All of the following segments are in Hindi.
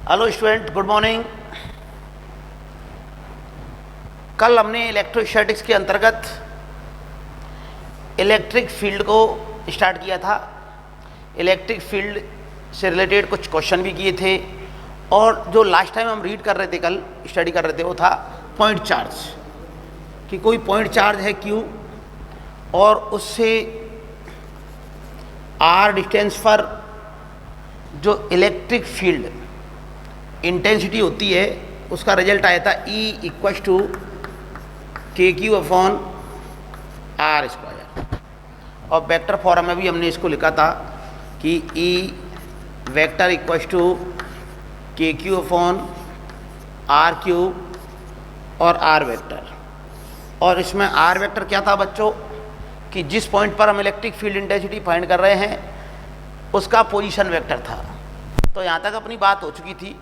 Hello student, good morning. कल हमने इलेक्ट्रोस्टैटिक्स के अंतर्गत इलेक्ट्रिक फील्ड को स्टार्ट किया था। इलेक्ट्रिक फील्ड से रिलेटेड कुछ क्वेश्चन भी किए थे और जो लास्ट टाइम हम रीड कर रहे थे, कल स्टडी कर रहे थे, वो था पॉइंट चार्ज। कि कोई पॉइंट चार्ज है Q और उससे R डिस्टेंस पर जो इलेक्ट्रिक फील्ड इंटेंसिटी होती है उसका रिजल्ट आया था E equal to KQ upon R square. और वेक्टर फॉर्म में भी हमने इसको लिखा था कि E vector equal to KQ upon R cube और R वेक्टर। और इसमें R वेक्टर क्या था बच्चों कि जिस पॉइंट पर हम इलेक्ट्रिक फील्ड इंटेंसिटी फाइंड कर रहे हैं उसका पोजीशन वेक्टर था। तो यहाँ तक अपनी बात हो चुकी थी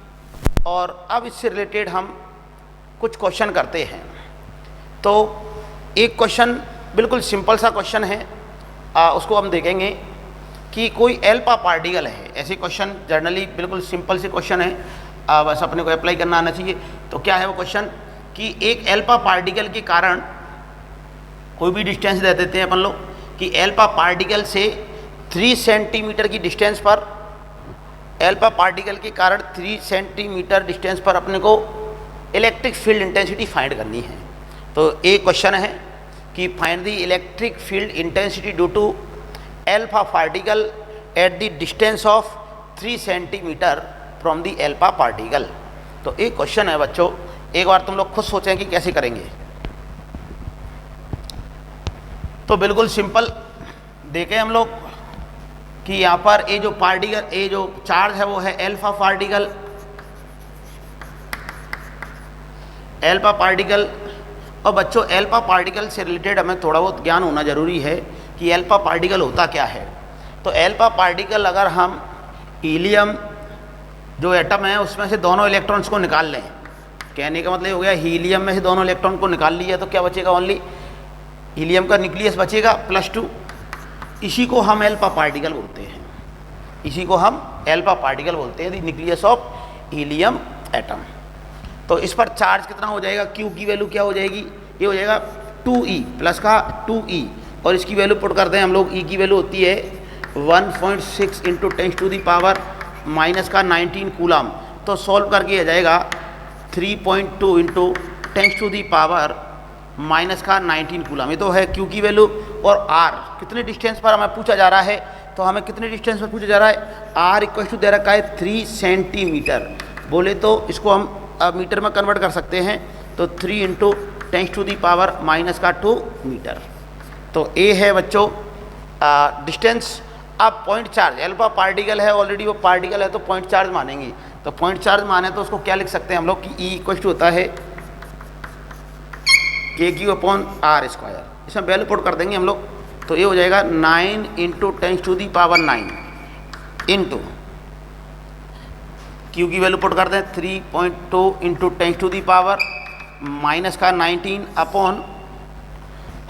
और अब इससे रिलेटेड हम कुछ क्वेश्चन करते हैं। तो एक क्वेश्चन बिल्कुल सिंपल सा क्वेश्चन है, उसको हम देखेंगे कि कोई एल्फा पार्टिकल है। ऐसे क्वेश्चन जनरली बिल्कुल सिंपल से क्वेश्चन है, बस अपने को अप्लाई करना आना चाहिए। तो क्या है वो क्वेश्चन कि एक एल्फा पार्टिकल के कारण कोई भी डिस्टेंस दे देते हैं अपन लोग कि एल्फा पार्टिकल से 3 सेंटीमीटर की डिस्टेंस पर, एल्फा पार्टिकल के कारण 3 सेंटीमीटर डिस्टेंस पर अपने को इलेक्ट्रिक फील्ड इंटेंसिटी फाइंड करनी है। तो एक क्वेश्चन है कि find the electric field intensity due to alpha particle at the distance of 3 centimetre from the alpha particle. तो एक क्वेश्चन है बच्चों, एक बार तुम लोग खुद सोचें कि कैसे करेंगे। तो बिल्कुल सिंपल देखें हम लोग कि यहाँ पर ये जो पार्टिकल, ये जो चार्ज है वो है एल्फा पार्टिकल। एल्फा पार्टिकल, और बच्चों एल्फा पार्टिकल से रिलेटेड हमें थोड़ा बहुत ज्ञान होना जरूरी है कि एल्फा पार्टिकल होता क्या है। तो एल्फा पार्टिकल अगर हम हीलियम जो एटम है उसमें से दोनों इलेक्ट्रॉन्स को निकाल लें, कहने का मतलब हो गया हीलियम में से दोनों इलेक्ट्रॉन को निकाल लिया तो क्या बचेगा, ओनली हीलियम का न्यूक्लियस बचेगा +2। इसी को हम एल्फा पार्टिकल बोलते हैं, इसी को हम एल्फा पार्टिकल बोलते हैं, the nucleus of helium atom. तो इस पर चार्ज कितना हो जाएगा, Q की वैल्यू क्या हो जाएगी, ये हो जाएगा 2E प्लस का 2E। और इसकी वैल्यू पुट करते हैं हम लोग, E की वैल्यू होती है 1.6 इंटू 10⁻⁻⁻ का 19 कूलम। तो सॉल्व करके आ जाएगा 3.2 इंटू 10⁻⁻ का 19 कूलम। ये तो है Q की वैल्यू। और R कितने डिस्टेंस पर हमें पूछा जा रहा है, तो हमें कितने डिस्टेंस पर पूछा जा रहा है, R इक्वल टू दे रखा है 3 सेंटीमीटर। बोले तो इसको हम मीटर में कन्वर्ट कर सकते हैं, तो 3 इंटू 10⁻⁻ का 2 मीटर। तो ये है बच्चों डिस्टेंस। अब पॉइंट चार्ज, एल्फा पार्टिकल है, ऑलरेडी वो पार्टिकल है तो पॉइंट चार्ज मानेंगे। तो पॉइंट चार्ज माने तो उसको क्या लिख सकते हैं हम लोग कि E इक्वल टू होता है KQ अपॉन R स्क्वायर। इसमें वैल्यू पुट कर देंगे हम लोग, तो ये हो जाएगा 9 इंटू 10⁹ इंटू Q की वैल्यू पुट कर दें 3.2 इंटू 10⁻⁻ का 19 अपॉन,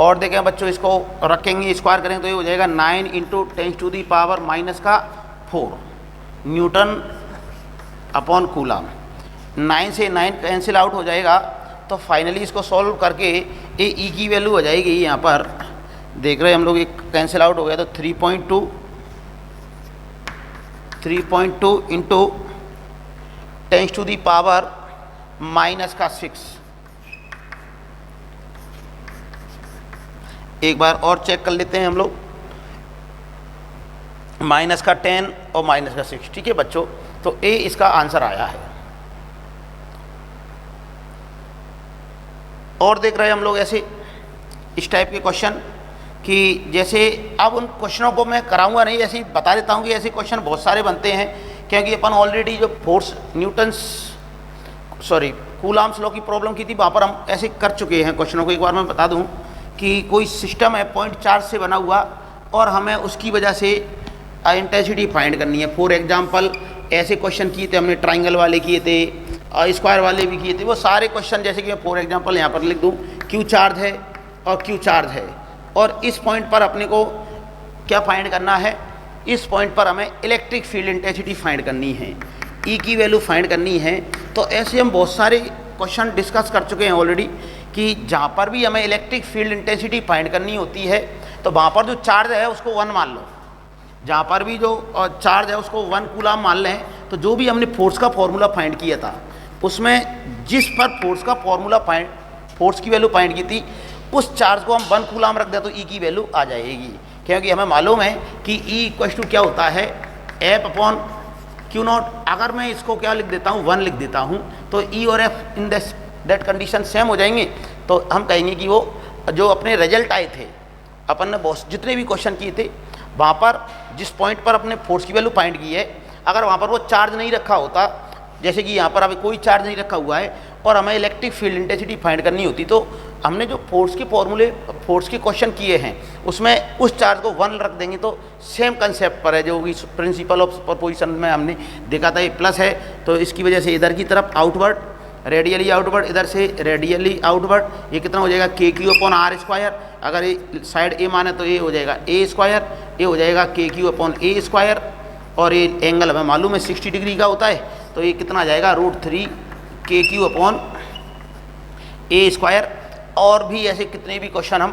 और देखें बच्चों इसको रखेंगे स्क्वायर करेंगे तो ये हो जाएगा 9 इंटू 10⁻⁻ का 4 न्यूटन अपॉन कूलम। 9 से 9 कैंसिल आउट हो जाएगा, तो फाइनली इसको सॉल्व करके ये E की वैल्यू हो जाएगी, यहाँ पर देख रहे हैं हम लोग, एक कैंसिल आउट हो गया तो 3.2 इंटू 10⁻⁻ का 6। एक बार और चेक कर लेते हैं हम लोग, माइनस का 10 और माइनस का 6। ठीक है बच्चों, तो ए इसका आंसर आया है। और देख रहे हैं हम लोग ऐसे इस टाइप के क्वेश्चन कि जैसे, अब उन क्वेश्चनों को मैं कराऊंगा नहीं, ऐसे ही बता देता हूं कि ऐसे क्वेश्चन बहुत सारे बनते हैं, क्योंकि अपन ऑलरेडी जो कूलम्स लॉ की प्रॉब्लम की थी वहाँ पर हम ऐसे कर चुके हैं क्वेश्चनों को। एक बार मैं बता दूं कि कोई सिस्टम है पॉइंट चार्ज से बना हुआ और हमें उसकी वजह से इंटेंसिटी फाइंड करनी है। फॉर एग्जांपल ऐसे क्वेश्चन किए थे हमने, ट्राइंगल वाले किए थे, स्क्वायर वाले भी किए थे। वो सारे क्वेश्चन जैसे कि मैं फॉर एग्जांपल यहाँ पर लिख दूँ, Q चार्ज है और Q चार्ज है और इस पॉइंट पर अपने को क्या फाइंड करना है, इस पॉइंट पर हमें इलेक्ट्रिक फील्ड इंटेंसिटी फाइंड करनी है। ई की वैल्यू फाइंड करनी है। तो ऐसे हम बहुत सारे क्वेश्चन डिस्कस कर चुके हैं ऑलरेडी कि जहाँ पर भी हमें इलेक्ट्रिक फील्ड इंटेंसिटी फाइंड करनी होती है तो वहाँ पर जो चार्ज है उसको 1 मान लो, जहाँ पर भी जो चार्ज है उसको 1 कूलम मान लें। तो जो भी हमने फोर्स का फॉर्मूला फाइंड किया था उसमें जिस पर फोर्स की वैल्यू फाइंड की थी उस चार्ज को हम 1 कूलम रख दें तो ई की वैल्यू आ जाएगी, क्योंकि हमें मालूम है कि ई इक्वल टू क्या होता है एफ अपॉन क्यू नॉट। अगर मैं इसको क्या लिख देता हूँ 1 लिख देता हूँ तो ई और F in that condition same हो जाएंगे। तो हम कहेंगे कि वो जो अपने रिजल्ट आए थे, अपन ने बहुत जितने भी क्वेश्चन किए थे वहाँ पर जिस पॉइंट पर अपने फोर्स की वैल्यू फाइंड की है, अगर वहाँ पर वो चार्ज नहीं रखा होता, जैसे कि यहाँ पर अभी कोई चार्ज नहीं रखा हुआ है और हमें इलेक्ट्रिक फील्ड इंटेंसिटी फाइंड करनी होती, तो हमने जो फोर्स के क्वेश्चन किए हैं उसमें उस चार्ज को 1 रख देंगे तो सेम कंसेप्ट पर है जो भी प्रिंसिपल ऑफ सुपरपोजिशन में हमने देखा था। ये प्लस है तो इसकी वजह से इधर की तरफ आउटवर्ड, रेडियली आउटवर्ड, इधर से रेडियली आउटवर्ड, ये कितना हो जाएगा K Q upon are square. अगर ये साइड ए माने तो ये हो जाएगा ए स्क्वायर, ये हो जाएगा के क्यू अपॉन ए स्क्वायर, और ये एंगल हमें मालूम है 60 डिग्री का होता है तो ये कितना आ जाएगा √3 के क्यू अपॉन ए स्क्वायर। और भी ऐसे कितने भी क्वेश्चन हम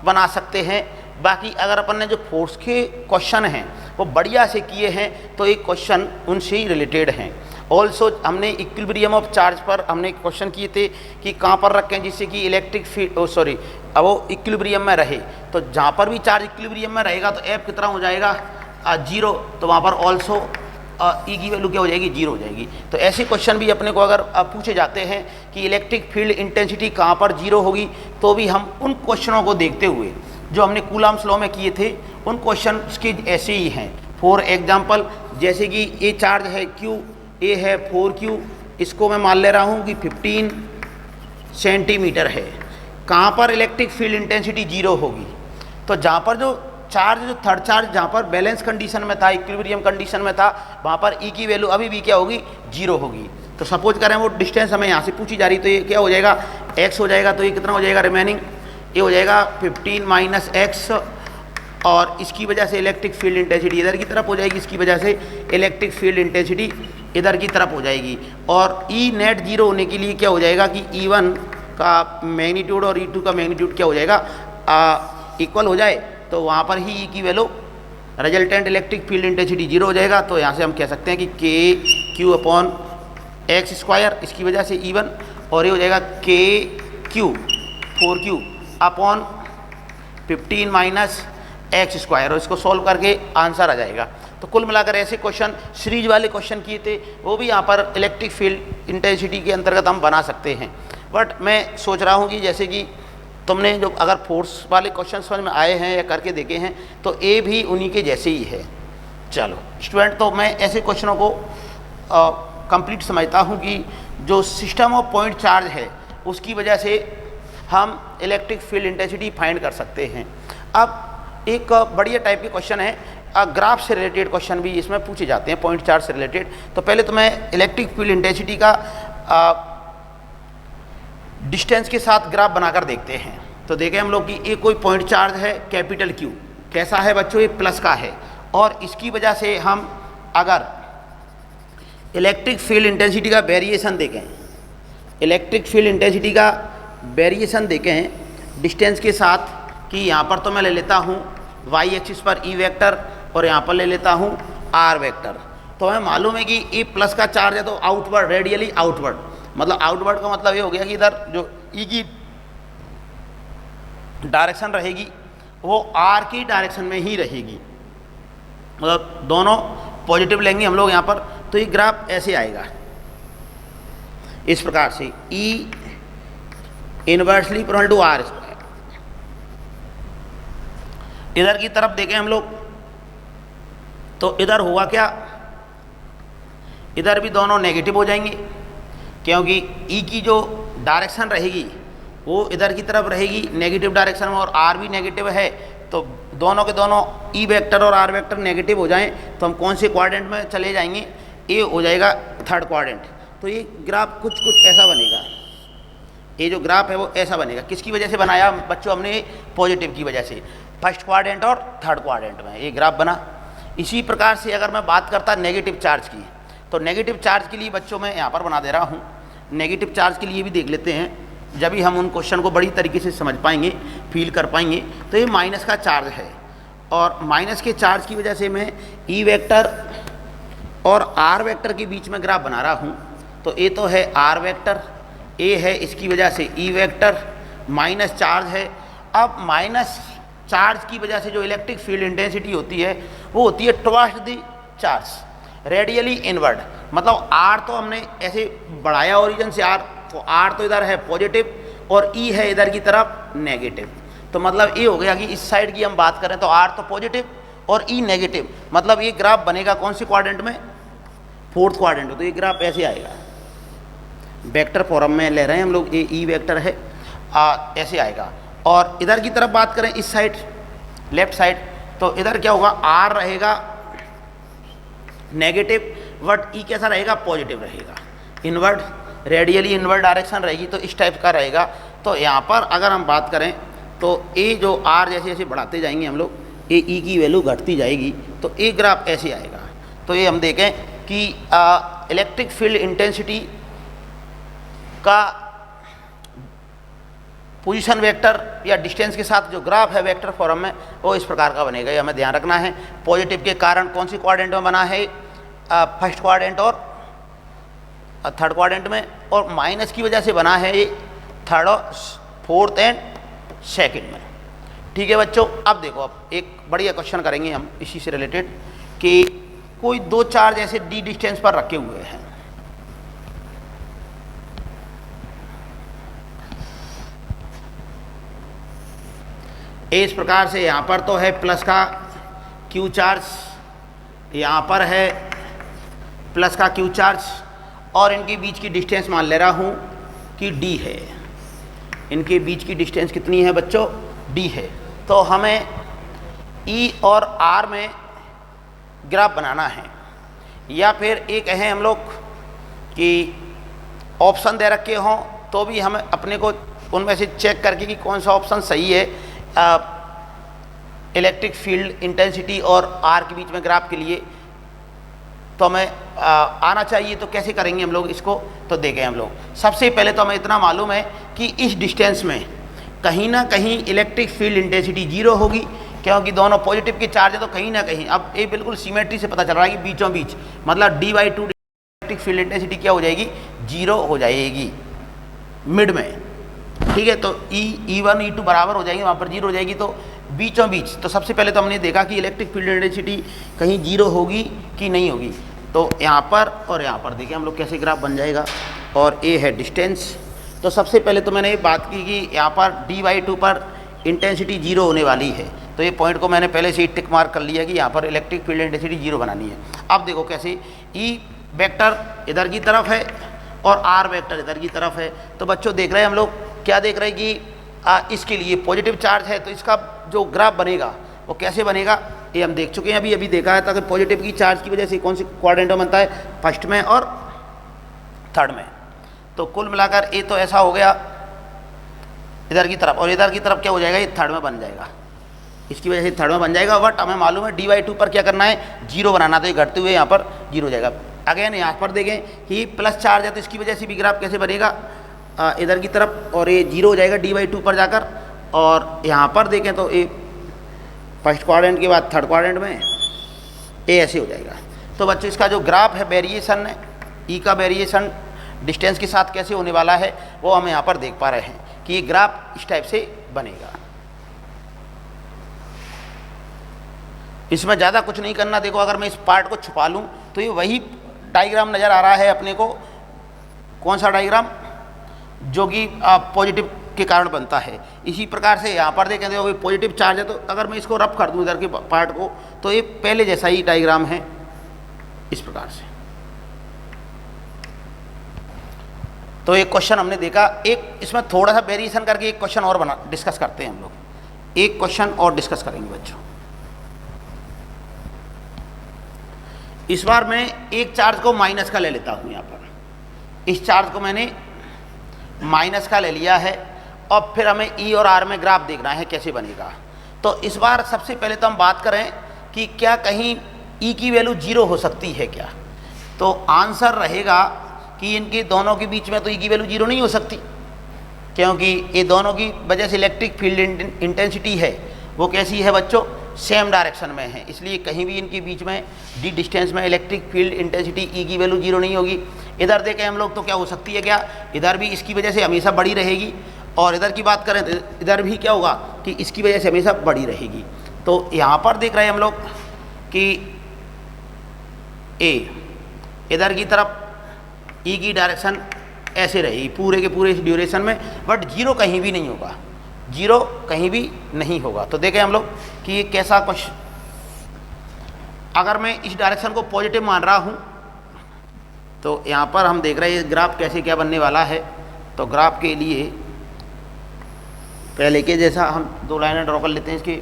बना सकते हैं। बाकी अगर अपन ने जो फोर्स के क्वेश्चन हैं वो बढ़िया से किए हैं तो एक क्वेश्चन उनसे ही रिलेटेड हैं। ऑल्सो हमने इक्विलिब्रियम ऑफ चार्ज पर हमने क्वेश्चन किए थे कि कहाँ पर रखें जिससे कि इलेक्ट्रिक फील्ड अब वो इक्विलिब्रियम में रहे। तो जहाँ पर भी चार्ज इक्विलिब्रियम में रहेगा तो एफ कितना हो जाएगा 0, तो वहाँ पर ऑल्सो ई की वैल्यू क्या हो जाएगी 0 हो जाएगी। तो ऐसे क्वेश्चन भी अपने को अगर पूछे जाते हैं कि इलेक्ट्रिक फील्ड इंटेंसिटी कहाँ पर 0 होगी, तो भी हम उन क्वेश्चनों को देखते हुए जो हमने कूलम्स लॉ में किए थे उन क्वेश्चन के ऐसे ही हैं। फॉर एग्जाम्पल जैसे कि ये चार्ज है Q, ए है 4Q, इसको मैं मान ले रहा हूँ कि 15 सेंटीमीटर है। कहाँ पर इलेक्ट्रिक फील्ड इंटेंसिटी 0 होगी, तो जहाँ पर जो थर्ड चार्ज जहाँ पर बैलेंस कंडीशन में था, इक्विलिब्रियम कंडीशन में था, वहाँ पर ई की वैल्यू अभी भी क्या होगी 0 होगी। तो सपोज करें वो डिस्टेंस हमें यहाँ से पूछी जा रही, तो ये क्या हो जाएगा x हो जाएगा, तो ये कितना हो जाएगा रिमेनिंग, ये हो जाएगा 15 - x, और इसकी वजह से इलेक्ट्रिक फील्ड इंटेंसिटी इधर की तरफ हो जाएगी, इसकी वजह से इलेक्ट्रिक फील्ड इंटेंसिटी इधर की तरफ हो जाएगी। और ई नेट 0 होने के लिए क्या हो जाएगा कि E1 का मैग्नीट्यूड और E2 का मैग्नीट्यूड क्या हो जाएगा इक्वल हो जाए, तो वहाँ पर ही ई की value resultant electric field intensity 0 हो जाएगा। तो यहाँ से हम कह सकते हैं कि के क्यू अपॉन एक्स स्क्वायर, इसकी वजह से E1, और ये हो जाएगा K Q 4Q upon 15 - x square, और इसको सॉल्व करके आंसर आ जाएगा। तो कुल मिलाकर ऐसे क्वेश्चन सीरीज वाले क्वेश्चन किए थे वो भी यहाँ पर इलेक्ट्रिक फील्ड इंटेंसिटी के अंतर्गत हम बना सकते हैं। बट मैं सोच रहा हूँ कि जैसे कि तुमने जो अगर फोर्स वाले क्वेश्चन समझ में आए हैं या करके देखे हैं तो ए भी उन्हीं के जैसे ही है। चलो स्टूडेंट, तो मैं ऐसे क्वेश्चनों को कंप्लीट समझता हूँ कि जो सिस्टम ऑफ पॉइंट चार्ज है उसकी वजह से हम इलेक्ट्रिक फील्ड इंटेंसिटी फाइंड कर सकते हैं। अब एक बढ़िया टाइप के क्वेश्चन है, ग्राफ से रिलेटेड क्वेश्चन भी इसमें पूछे जाते हैं पॉइंट चार्ज से रिलेटेड। तो पहले तो मैं इलेक्ट्रिक फील्ड इंटेंसिटी का डिस्टेंस के साथ ग्राफ बनाकर देखते हैं। तो देखें हम लोग कि ये कोई पॉइंट चार्ज है कैपिटल Q, कैसा है बच्चों, ये प्लस का है, और इसकी वजह से हम अगर इलेक्ट्रिक फील्ड इंटेंसिटी का वेरिएशन देखें, इलेक्ट्रिक फील्ड इंटेंसिटी का वेरिएशन देखें डिस्टेंस के साथ, कि यहाँ पर तो मैं ले लेता हूँ y एक्सिस पर E वेक्टर और यहाँ पर ले लेता हूँ R वेक्टर। तो हमें मालूम है कि E प्लस का चार्ज है तो आउटवर्ड, रेडियली आउटवर्ड, मतलब आउटवर्ड का मतलब ये हो गया कि इधर जो E की डायरेक्शन रहेगी वो R की डायरेक्शन में ही रहेगी, मतलब दोनों पॉजिटिव लेंगे हम लोग यहाँ पर। तो ये ग्राफ ऐसे आएगा इस प्रकार से, E inversely proportional to R square. इधर की तरफ देखें हम लोग तो इधर हुआ क्या, इधर भी दोनों नेगेटिव हो जाएंगे क्योंकि E की जो डायरेक्शन रहेगी वो इधर की तरफ रहेगी नेगेटिव डायरेक्शन में, और R भी नेगेटिव है, तो दोनों के दोनों E वेक्टर और R वेक्टर नेगेटिव हो जाएं तो हम कौन से क्वाड्रेंट में चले जाएंगे, ये हो जाएगा थर्ड क्वाड्रेंट। तो ये ग्राफ कुछ ऐसा बनेगा, ये जो ग्राफ है वो ऐसा बनेगा। किसकी वजह से बनाया बच्चों हमने, पॉजिटिव की वजह से, फर्स्ट क्वाड्रेंट और थर्ड क्वाड्रेंट में ये ग्राफ बना। इसी प्रकार से अगर मैं बात करता नेगेटिव चार्ज की, तो नेगेटिव चार्ज के लिए बच्चों मैं यहाँ पर बना दे रहा हूँ। नेगेटिव चार्ज के लिए भी देख लेते हैं, जब भी हम उन क्वेश्चन को बड़ी तरीके से समझ पाएंगे, फील कर पाएंगे। तो ये माइनस का चार्ज है और माइनस के चार्ज की वजह से मैं ई वेक्टर और आर वेक्टर के बीच में ग्राफ बना रहा हूँ। तो ए तो है आर वेक्टर, ए है इसकी वजह से ई वेक्टर, माइनस चार्ज है। अब माइनस चार्ज की वजह से जो इलेक्ट्रिक फील्ड इंटेंसिटी होती है वो होती है twice the charge, radially inward. मतलब आर तो हमने ऐसे बढ़ाया ओरिजिन से आर, तो आर तो इधर है पॉजिटिव और ई है इधर की तरफ नेगेटिव। तो मतलब ये हो गया कि इस साइड की हम बात करें तो आर तो पॉजिटिव और ई नेगेटिव। मतलब ये ग्राफ बनेगा कौन सी क्वाड्रेंट में? फोर्थ क्वाड्रेंट में। तो ये ग्राफ ऐसे आएगा, वेक्टर फॉर्म में ले रहे हैं हम लोग, ये ई वेक्टर है, ऐसे आएगा। और इधर की तरफ बात करें इस साइड, लेफ्ट साइड, तो इधर क्या होगा? आर रहेगा नेगेटिव बट ई कैसा रहेगा? पॉजिटिव रहेगा, इनवर्ड, रेडियली इनवर्ड डायरेक्शन रहेगी, तो इस टाइप का रहेगा। तो यहाँ पर अगर हम बात करें तो ए जो आर जैसे जैसे बढ़ाते जाएंगे हम लोग, ए ई की वैल्यू घटती जाएगी, तो ए ग्राफ ऐसे आएगा। तो ये हम देखें कि इलेक्ट्रिक फील्ड इंटेंसिटी का पोजीशन वेक्टर या डिस्टेंस के साथ जो ग्राफ है वेक्टर फॉर्म में, वो इस प्रकार का बनेगा। ये हमें ध्यान रखना है। पॉजिटिव के कारण कौन सी क्वाड्रेंट में बना है? फर्स्ट क्वाड्रेंट और थर्ड क्वाड्रेंट में, और माइनस की वजह से बना है ये थर्ड और फोर्थ एंड सेकंड में। ठीक है बच्चों, अब देखो, अब एक बढ़िया क्वेश्चन करेंगे हम इसी से रिलेटेड कि कोई दो चार्ज ऐसे डी डिस्टेंस पर रखे हुए हैं। इस प्रकार से यहाँ पर तो है प्लस का क्यू चार्ज, यहाँ पर है प्लस का क्यू चार्ज, और इनके बीच की डिस्टेंस मान ले रहा हूँ कि डी है। इनके बीच की डिस्टेंस कितनी है बच्चों? डी है। तो हमें ई और आर में ग्राफ बनाना है, या फिर एक कहें हम लोग कि ऑप्शन दे रखे हों तो भी हमें अपने को उनमें से चेक करके कि कौन सा ऑप्शन सही है इलेक्ट्रिक फील्ड इंटेंसिटी और आर के बीच में ग्राफ के लिए, तो हमें आना चाहिए। तो कैसे करेंगे हम लोग इसको? तो देखें हम लोग, सबसे पहले तो हमें इतना मालूम है कि इस डिस्टेंस में कहीं ना कहीं इलेक्ट्रिक फील्ड इंटेंसिटी जीरो होगी, क्योंकि दोनों पॉजिटिव के चार्ज है। तो कहीं ना कहीं, अब ये बिल्कुल सिमेट्री से पता चल रहा है कि बीचों बीच, मतलब डी/2 इलेक्ट्रिक फील्ड इंटेंसिटी क्या हो जाएगी? जीरो हो जाएगी मिड में। ठीक है, तो E1 E2 बराबर हो जाएंगे, वहाँ पर जीरो हो जाएगी, तो बीचों बीच। तो सबसे पहले तो हमने देखा कि इलेक्ट्रिक फील्ड इंटेंसिटी कहीं जीरो होगी कि नहीं होगी। तो यहाँ पर और यहाँ पर देखिए हम लोग कैसे ग्राफ बन जाएगा, और ए है डिस्टेंस। तो सबसे पहले तो मैंने बात की कि यहाँ पर डी/2 पर इंटेंसिटी जीरो होने वाली है, तो ये पॉइंट को मैंने पहले से ही टिक मार्क कर लिया कि यहाँ पर इलेक्ट्रिक फील्ड इंटेंसिटी जीरो बनानी है। अब देखो कैसे, ई वेक्टर इधर की तरफ है और आर वेक्टर इधर की तरफ है। तो बच्चों देख रहे हैं हम लोग, क्या देख रहे हैं कि इसके लिए पॉजिटिव चार्ज है, तो इसका जो ग्राफ बनेगा वो कैसे बनेगा ये हम देख चुके हैं, अभी देखा है। ताकि पॉजिटिव की चार्ज की वजह से कौन सी क्वाड्रेंट में बनता है? फर्स्ट में और थर्ड में। तो कुल मिलाकर ये तो ऐसा हो गया इधर की तरफ, और इधर की तरफ क्या हो जाएगा? ये थर्ड में बन जाएगा, इसकी वजह से थर्ड में बन जाएगा। बट हमें मालूम है डी/2 पर क्या करना है? जीरो बनाना। तो ये घटते हुए यहाँ पर जीरो हो जाएगा। अगेन यहाँ पर देखें कि प्लस चार्ज है, तो इसकी वजह से भी ग्राफ कैसे बनेगा? इधर की तरफ, और ये जीरो हो जाएगा डी/2 पर जाकर। और यहाँ पर देखें तो ये फर्स्ट क्वाड्रेंट के बाद थर्ड क्वाड्रेंट में ये ऐसे हो जाएगा। तो बच्चों इसका जो ग्राफ है वेरिएशन है, ई का वेरिएशन डिस्टेंस के साथ कैसे होने वाला है वो हम यहाँ पर देख पा रहे हैं कि ये ग्राफ इस टाइप से बनेगा। इसमें ज़्यादा कुछ नहीं करना। देखो, अगर मैं इस पार्ट को छुपा लूँ तो ये वही डायग्राम नज़र आ रहा है अपने को। कौन सा डायग्राम? जो कि पॉजिटिव के कारण बनता है। इसी प्रकार से यहाँ पर देखें तो पॉजिटिव चार्ज है, तो अगर मैं इसको रफ कर दूँ इधर के पार्ट को, तो ये पहले जैसा ही डायग्राम है इस प्रकार से। तो एक क्वेश्चन हमने देखा, एक इसमें थोड़ा सा वेरिएशन करके एक क्वेश्चन और डिस्कस करते हैं हम लोग। एक क्वेश्चन और डिस्कस करेंगे बच्चों। इस बार मैं एक चार्ज को माइनस का ले लेता हूँ। यहाँ पर इस चार्ज को मैंने माइनस का ले लिया है, और फिर हमें ई और आर में ग्राफ देखना है कैसे बनेगा। तो इस बार सबसे पहले तो हम बात करें कि क्या कहीं ई की वैल्यू जीरो हो सकती है क्या? तो आंसर रहेगा कि इनके दोनों के बीच में तो ई की वैल्यू जीरो नहीं हो सकती, क्योंकि ये दोनों की वजह से इलेक्ट्रिक फील्ड इंटेंसिटी है वो कैसी है बच्चों, सेम डायरेक्शन में है, इसलिए कहीं भी इनके बीच में डी डिस्टेंस में इलेक्ट्रिक फील्ड इंटेंसिटी ई की वैल्यू जीरो नहीं होगी। इधर देखें हम लोग तो क्या हो सकती है, क्या इधर भी इसकी वजह से हमेशा बढ़ी रहेगी, और इधर की बात करें तो इधर भी क्या होगा कि इसकी वजह से हमेशा बढ़ी रहेगी। तो यहाँ पर देख रहे हैं हम लोग कि ए इधर की तरफ ई की डायरेक्शन ऐसे रहेगी पूरे के पूरे इस ड्यूरेशन में, बट जीरो कहीं भी नहीं होगा, जीरो कहीं भी नहीं होगा। तो देखें हम लोग कि ये कैसा कुछ, अगर मैं इस डायरेक्शन को पॉजिटिव मान रहा हूँ तो यहाँ पर हम देख रहे हैं ग्राफ कैसे क्या बनने वाला है। तो ग्राफ के लिए पहले के जैसा हम दो लाइनें ड्रॉ कर लेते हैं इसके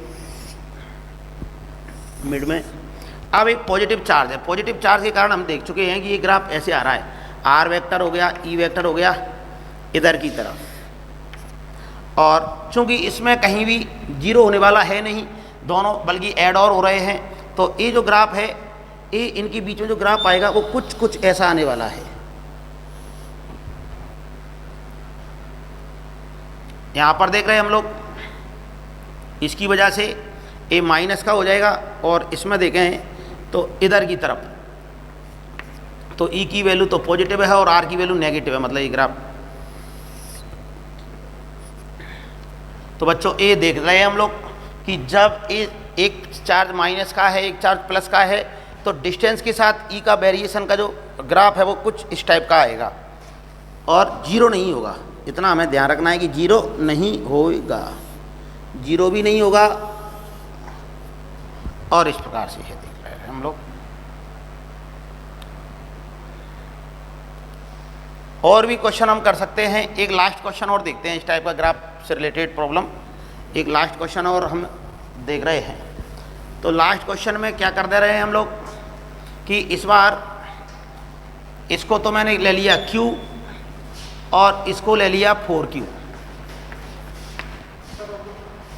मिड में। अब एक पॉजिटिव चार्ज है, पॉजिटिव चार्ज के कारण हम देख चुके हैं कि ये ग्राफ ऐसे आ रहा है, आर वेक्टर हो गया, ई वेक्टर हो गया इधर की तरफ, और चूंकि इसमें कहीं भी जीरो होने वाला है नहीं, दोनों बल्कि ऐड और हो रहे हैं, तो ये जो ग्राफ है ये इनके बीच में जो ग्राफ आएगा वो कुछ कुछ ऐसा आने वाला है। यहाँ पर देख रहे हैं हम लोग, इसकी वजह से ए माइनस का हो जाएगा, और इसमें देखें तो इधर की तरफ तो ई की वैल्यू तो पॉजिटिव है और आर की वैल्यू नेगेटिव है, मतलब ये ग्राफ। तो बच्चों ये देख रहे हैं हम लोग कि जब एक चार्ज माइनस का है एक चार्ज प्लस का है तो डिस्टेंस के साथ ई का वेरिएशन का जो ग्राफ है वो कुछ इस टाइप का आएगा और जीरो नहीं होगा। इतना हमें ध्यान रखना है कि जीरो नहीं होगा, जीरो भी नहीं होगा, और इस प्रकार से है देख रहे हैं हम लोग। और भी क्वेश्चन हम कर सकते हैं, एक लास्ट क्वेश्चन और देखते हैं इस टाइप का ग्राफ से रिलेटेड प्रॉब्लम। एक लास्ट क्वेश्चन और हम देख रहे हैं। तो लास्ट क्वेश्चन में क्या कर दे रहे हैं हम लोग कि इस बार इसको तो मैंने ले लिया Q और इसको ले लिया 4Q।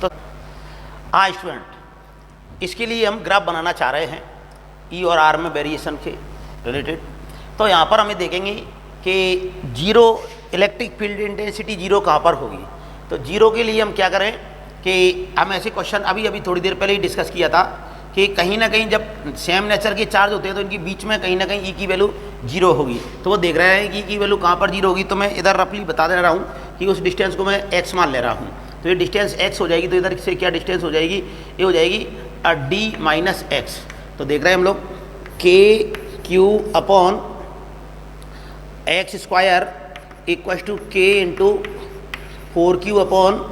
तो हाँ स्टूडेंट, इसके लिए हम ग्राफ बनाना चाह रहे हैं E और R में वेरिएशन के रिलेटेड। तो यहाँ पर हमें देखेंगे कि zero electric field intensity zero कहाँ पर होगी। तो जीरो के लिए हम क्या करें कि हम ऐसे क्वेश्चन अभी थोड़ी देर पहले ही डिस्कस किया था कि कहीं ना कहीं जब सेम नेचर के चार्ज होते हैं तो इनके बीच में कहीं ना कहीं ई की वैल्यू जीरो होगी। तो वो देख रहे हैं कि ई की वैल्यू कहाँ पर जीरो होगी। तो मैं इधर रफली बता दे रहा हूँ कि उस डिस्टेंस को मैं एक्स मान ले रहा हूँ। तो ये डिस्टेंस एक्स हो जाएगी, तो इधर से क्या डिस्टेंस हो जाएगी, ये हो जाएगी डी माइनस एक्स। तो देख रहे हैं हम लोग K Q upon X square equal to K into 4Q upon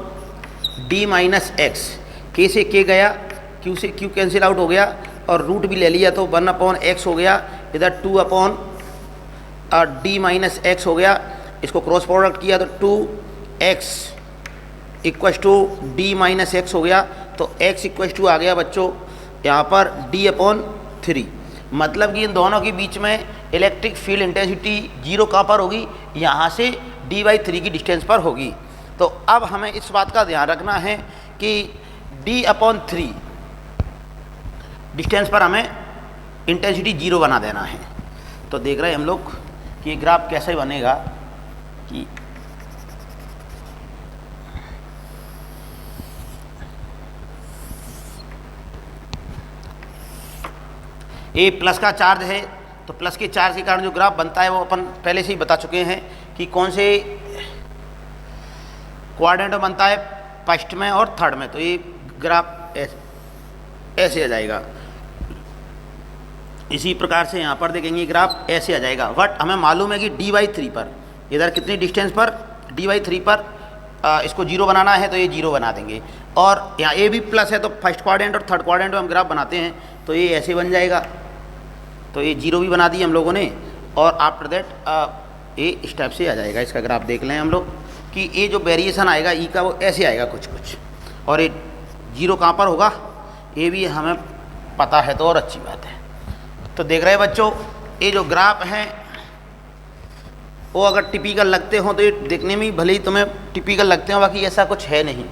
D minus X. के से के गया, क्यू से क्यू कैंसिल आउट हो गया, और रूट भी ले लिया तो 1 अपॉन एक्स हो गया, इधर 2 अपॉन डी माइनस एक्स हो गया। इसको क्रॉस प्रोडक्ट किया तो 2x equal to d minus x हो गया। तो x इक्वल टू आ गया बच्चों यहाँ पर d अपॉन 3। मतलब कि इन दोनों के बीच में इलेक्ट्रिक फील्ड इंटेंसिटी जीरो कहाँ पर होगी, यहाँ से d/3 की डिस्टेंस पर होगी। तो अब हमें इस बात का ध्यान रखना है कि d अपॉन 3 डिस्टेंस पर हमें इंटेंसिटी जीरो बना देना है। तो देख रहे हैं हम लोग कि ये ग्राफ कैसे बनेगा कि ए प्लस का चार्ज है, तो प्लस के चार्ज के कारण जो ग्राफ बनता है वो अपन पहले से ही बता चुके हैं कि कौन से क्वाड्रेंट में बनता है, फर्स्ट में और थर्ड में। तो ये ग्राफ ऐसे आ जाएगा। इसी प्रकार से यहाँ पर देखेंगे ग्राफ ऐसे आ जाएगा। बट हमें मालूम है कि d/3 पर इधर कितनी डिस्टेंस पर d/3 पर इसको जीरो बनाना है, तो ये जीरो बना देंगे। और यहाँ ए भी प्लस है तो फर्स्ट क्वाड्रेंट और थर्ड क्वाड्रेंट में हम ग्राफ बनाते हैं तो ये ऐसे बन जाएगा। तो ये जीरो भी बना दिए हम लोगों ने, और आफ्टर दैट ये इस टाइप से आ जाएगा। इसका ग्राफ देख लें हम लोग कि ये जो वेरिएशन आएगा ई का वो ऐसे आएगा कुछ कुछ, और ये जीरो कहाँ पर होगा ये भी हमें पता है तो और अच्छी बात है। तो देख रहे हैं बच्चों ये जो ग्राफ हैं वो अगर टिपिकल लगते हों तो ये देखने में भले ही तुम्हें टिपिकल लगते हो, बाकी ऐसा कुछ है नहीं।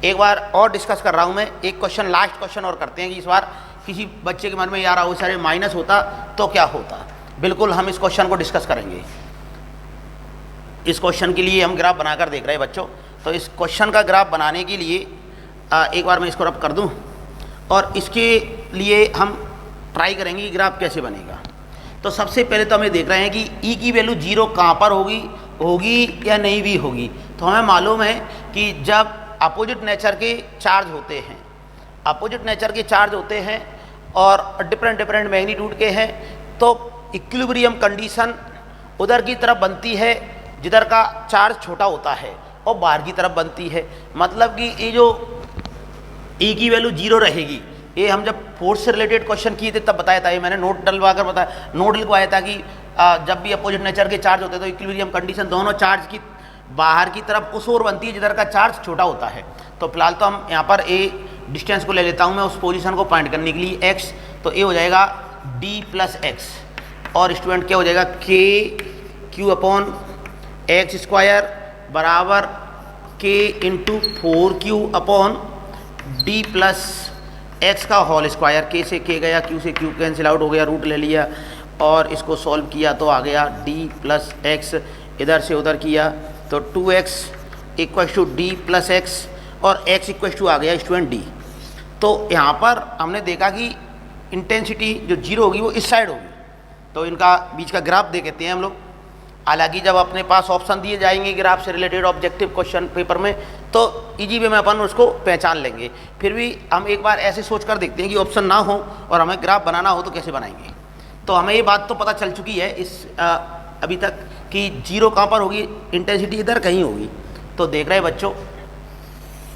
एक बार और डिस्कस कर रहा हूँ मैं, एक क्वेश्चन लास्ट क्वेश्चन और करते हैं कि इस बार किसी बच्चे के मन में यार वो सारे माइनस होता तो क्या होता। बिल्कुल हम इस क्वेश्चन को डिस्कस करेंगे। इस क्वेश्चन के लिए हम ग्राफ बनाकर देख रहे हैं बच्चों। तो इस क्वेश्चन का ग्राफ बनाने के लिए एक बार मैं इसको रब कर दूं और इसके लिए हम ट्राई करेंगे कि ग्राफ कैसे बनेगा। तो सबसे पहले तो हमें देख रहे हैं कि ई की वैल्यू 0 कहाँ पर होगी या नहीं भी होगी। तो हमें मालूम है कि जब अपोजिट नेचर के चार्ज होते हैं, अपोजिट नेचर के चार्ज होते हैं और डिफरेंट मैग्नीट्यूड के हैं, तो इक्विलिब्रियम कंडीशन उधर की तरफ बनती है जिधर का चार्ज छोटा होता है और बाहर की तरफ बनती है। मतलब कि ये जो ई की वैल्यू 0 रहेगी, ये हम जब फोर्स से रिलेटेड क्वेश्चन किए थे तब बताया था, ये मैंने नोट डलवा कर बताया, नोट लिखवाया था कि जब भी अपोजिट नेचर के चार्ज होते हैं तो इक्विलिब्रियम कंडीशन दोनों चार्ज की बाहर की तरफ उस ओर बनती है जिधर का चार्ज छोटा होता है। तो फिलहाल तो हम यहाँ पर ए डिस्टेंस को ले लेता हूँ मैं उस पोजीशन को फाइंड करने के लिए x, तो ए हो जाएगा d प्लस एक्स और स्टूडेंट क्या हो जाएगा k q upon X square बराबर k into 4q upon d plus x का होल स्क्वायर। k से k गया, q से q कैंसिल आउट हो गया, रूट ले लिया और इसको सॉल्व किया तो आ गया d प्लस एक्स, इधर से उधर किया तो 2x equal to d plus x और x इक्वल टू आ गया स्टूडेंट d। तो यहाँ पर हमने देखा कि इंटेंसिटी जो 0 होगी वो इस साइड होगी, तो इनका बीच का ग्राफ दे कहते हैं हम लोग। हालांकि जब अपने पास ऑप्शन दिए जाएंगे ग्राफ से रिलेटेड ऑब्जेक्टिव क्वेश्चन पेपर में तो इजी वे में अपन उसको पहचान लेंगे। फिर भी हम एक बार ऐसे सोच कर देखते हैं कि ऑप्शन ना हो और हमें ग्राफ बनाना हो तो कैसे बनाएंगे। तो हमें ये बात तो पता चल चुकी है इस अभी तक कि 0 कहाँ पर होगी, इंटेंसिटी इधर कहीं होगी। तो देख रहे हैं बच्चों,